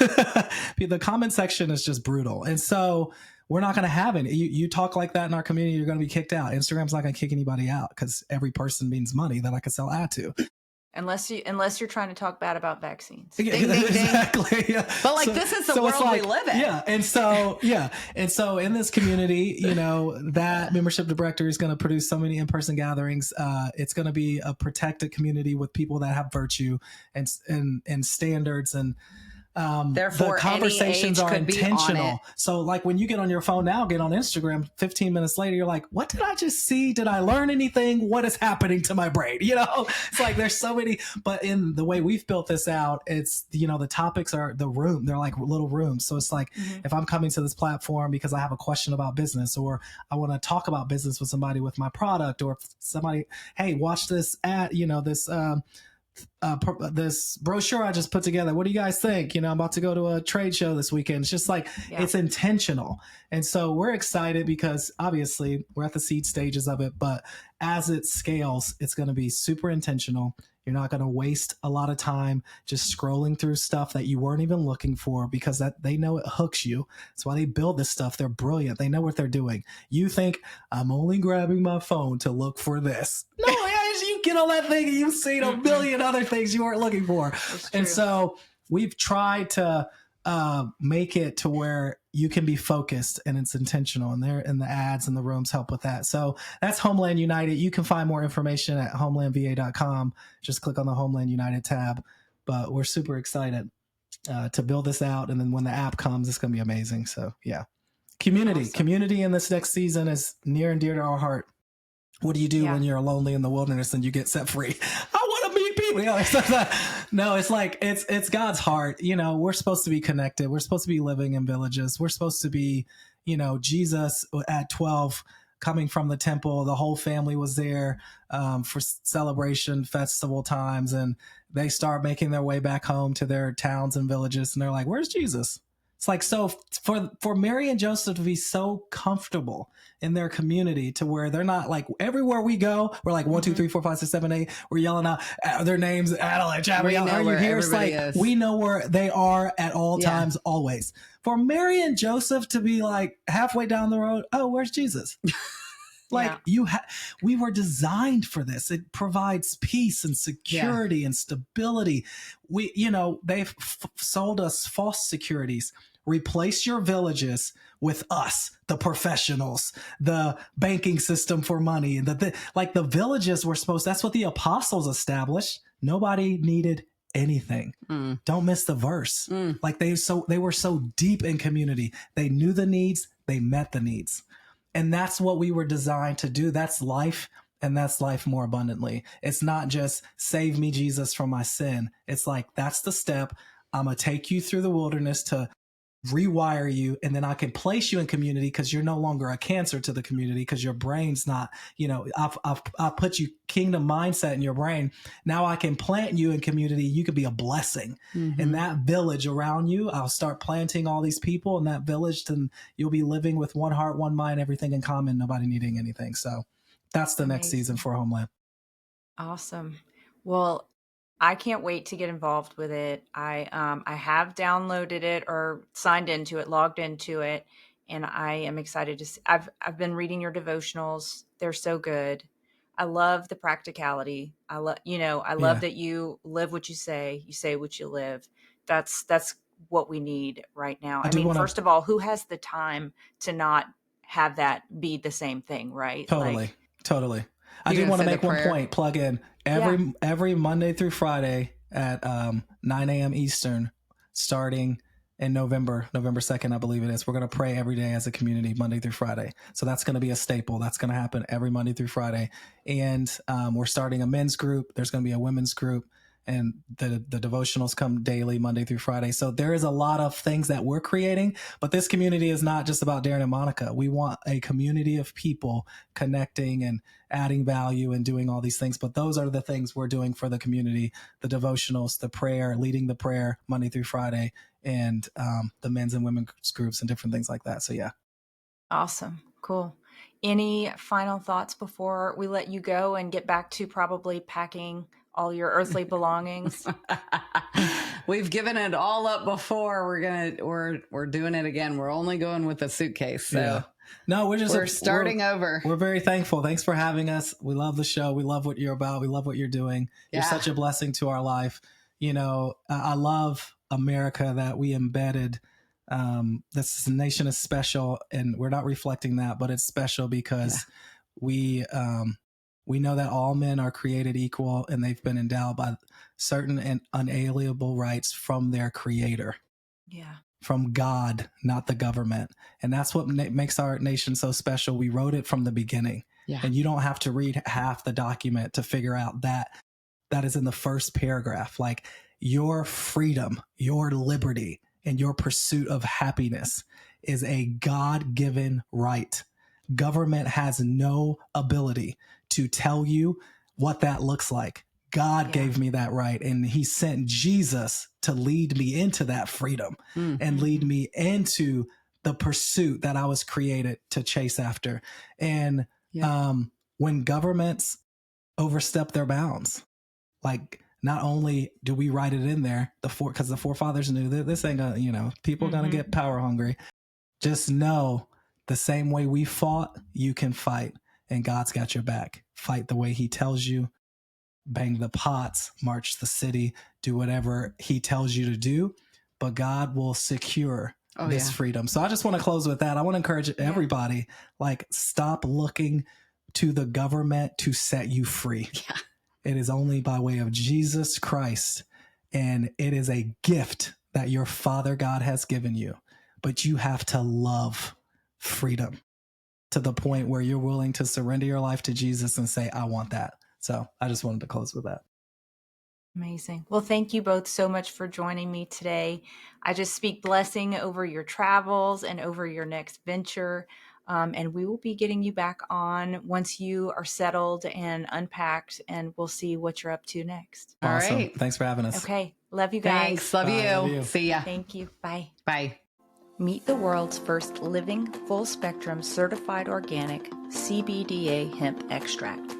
The comment section is just brutal. And so we're not going to have it. You talk like that in our community, you're going to be kicked out. Instagram's not going to kick anybody out because every person means money that I can sell ad to. Unless you're trying to talk bad about vaccines. Ding, ding, exactly. Ding. Yeah. But like this is the world we live in. Yeah. And so in this community, that membership directory is going to produce so many in-person gatherings. It's going to be a protected community with people that have virtue and standards, and therefore the conversations are intentional. On so like when you get on your phone now, get on Instagram, 15 minutes later, you're like, what did I just see? Did I learn anything? What is happening to my brain? It's like, there's so many, but in the way we've built this out, it's, the topics are the room. They're like little rooms. So it's like, if I'm coming to this platform because I have a question about business, or I want to talk about business with somebody with my product, or somebody, hey, watch this ad, this brochure I just put together. What do you guys think? I'm about to go to a trade show this weekend. It's just like, it's intentional. And so we're excited because obviously we're at the seed stages of it, but as it scales, it's going to be super intentional. You're not going to waste a lot of time just scrolling through stuff that you weren't even looking for, because that they know it hooks you. That's why they build this stuff. They're brilliant. They know what they're doing. You think I'm only grabbing my phone to look for this. No, you get on that thing and you've seen a million other things you weren't looking for. And so we've tried to make it to where you can be focused and it's intentional, and the ads and the rooms help with that. So that's Homeland United. You can find more information at homelandva.com. Just click on the Homeland United tab. But we're super excited to build this out. And then when the app comes, it's going to be amazing. So community in this next season is near and dear to our heart. What do you do when you're lonely in the wilderness and you get set free? I want to meet people. No, it's like, it's God's heart. We're supposed to be connected. We're supposed to be living in villages. We're supposed to be, Jesus at 12 coming from the temple. The whole family was there for celebration, festival times. And they start making their way back home to their towns and villages. And they're like, where's Jesus? It's like, so for Mary and Joseph to be so comfortable in their community to where they're not like, everywhere we go, we're like 1, 2, 3, 4, 5, 6, 7, 8. We're yelling out their names. Adelaide, are you here? It's like, we know where they are at all times, always. For Mary and Joseph to be like halfway down the road, oh, where's Jesus? We were designed for this. It provides peace and security and stability. They've sold us false securities. Replace your villages with us, the professionals, the banking system for money. The villages were that's what the apostles established. Nobody needed anything. Don't miss the verse. Like they were so deep in community. They knew the needs. They met the needs. And that's what we were designed to do. That's life, and that's life more abundantly. It's not just save me, Jesus, from my sin. It's like, that's the step. I'm going to take you through the wilderness to rewire you, and then I can place you in community because you're no longer a cancer to the community because your brain's not, I've put you kingdom mindset in your brain. Now I can plant you in community. You could be a blessing in that village around you. I'll start planting all these people in that village, and you'll be living with one heart, one mind, everything in common, nobody needing anything. So that's the next season for Homeland. Awesome. Well, I can't wait to get involved with it. I have downloaded it or signed into it, logged into it, and I am excited to see. I've been reading your devotionals. They're so good. I love the practicality. I love that you live what you say what you live. That's what we need right now. First of all, who has the time to not have that be the same thing, right? Totally. I do want to make one point, plug in every Monday through Friday at 9 a.m. Eastern, starting in November 2nd, I believe it is. We're going to pray every day as a community, Monday through Friday. So that's going to be a staple. That's going to happen every Monday through Friday. And we're starting a men's group. There's going to be a women's group. And the devotionals come daily, Monday through Friday. So there is a lot of things that we're creating, but this community is not just about Darin and Monica. We want a community of people connecting and adding value and doing all these things. But those are the things we're doing for the community: the devotionals, the prayer, leading the prayer Monday through Friday, and the men's and women's groups and different things like that. So yeah. Awesome. Cool. Any final thoughts before we let you go and get back to probably packing all your earthly belongings? We've given it all up before. We're doing it again. We're only going with a suitcase. So yeah. No, we're starting over. We're very thankful. Thanks for having us. We love the show. We love what you're about. We love what you're doing. Yeah. You're such a blessing to our life. You know, I love America that we embedded. This nation is special, and we're not reflecting that, but it's special because we know that all men are created equal, and they've been endowed by certain and unalienable rights from their creator. Yeah. From God, not the government. And that's what makes our nation so special. We wrote it from the beginning. Yeah. And you don't have to read half the document to figure out that is in the first paragraph. Like, your freedom, your liberty, and your pursuit of happiness is a God-given right. Government has no ability to tell you what that looks like. God gave me that right, and he sent Jesus to lead me into that freedom and lead me into the pursuit that I was created to chase after. And when governments overstep their bounds, like, not only do we write it in there, because the forefathers knew that this ain't gonna, people are gonna get power hungry. Just know, the same way we fought, you can fight, and God's got your back. Fight the way he tells you. Bang the pots, march the city, do whatever he tells you to do, but God will secure this freedom. So I just want to close with that. I want to encourage everybody, like, stop looking to the government to set you free. Yeah. It is only by way of Jesus Christ, and it is a gift that your Father God has given you, but you have to love freedom to the point where you're willing to surrender your life to Jesus and say, I want that. So I just wanted to close with that. Amazing. Well, thank you both so much for joining me today. I just speak blessing over your travels and over your next venture. And we will be getting you back on once you are settled and unpacked, and we'll see what you're up to next. Awesome. All right. Thanks for having us. Okay. Love you guys. Thanks. Love you. See ya. Thank you. Bye. Bye. Meet the world's first living, full-spectrum, certified organic CBDA hemp extract.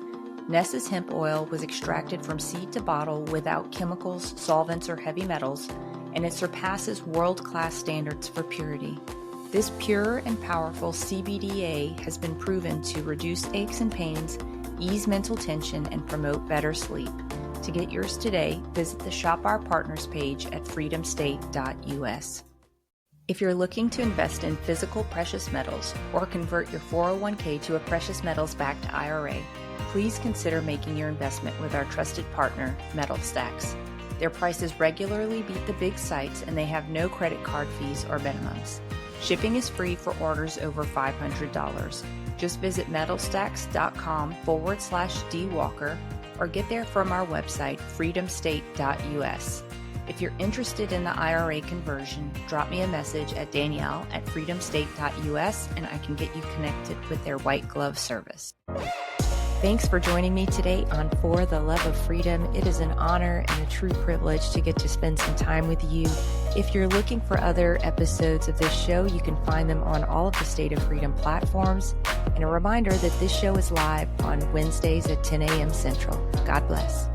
Ness's hemp oil was extracted from seed to bottle without chemicals, solvents, or heavy metals, and it surpasses world-class standards for purity. This pure and powerful CBDA has been proven to reduce aches and pains, ease mental tension, and promote better sleep. To get yours today, visit the Shop Our Partners page at freedomstate.us. If you're looking to invest in physical precious metals or convert your 401k to a precious metals-backed IRA, please consider making your investment with our trusted partner, Metal Stacks. Their prices regularly beat the big sites, and they have no credit card fees or minimums. Shipping is free for orders over $500. Just visit metalstacks.com/dwalker or get there from our website, freedomstate.us. If you're interested in the IRA conversion, drop me a message at Danielle at freedomstate.us and I can get you connected with their white glove service. Thanks for joining me today on For the Love of Freedom. It is an honor and a true privilege to get to spend some time with you. If you're looking for other episodes of this show, you can find them on all of the State of Freedom platforms. And a reminder that this show is live on Wednesdays at 10 a.m. Central. God bless.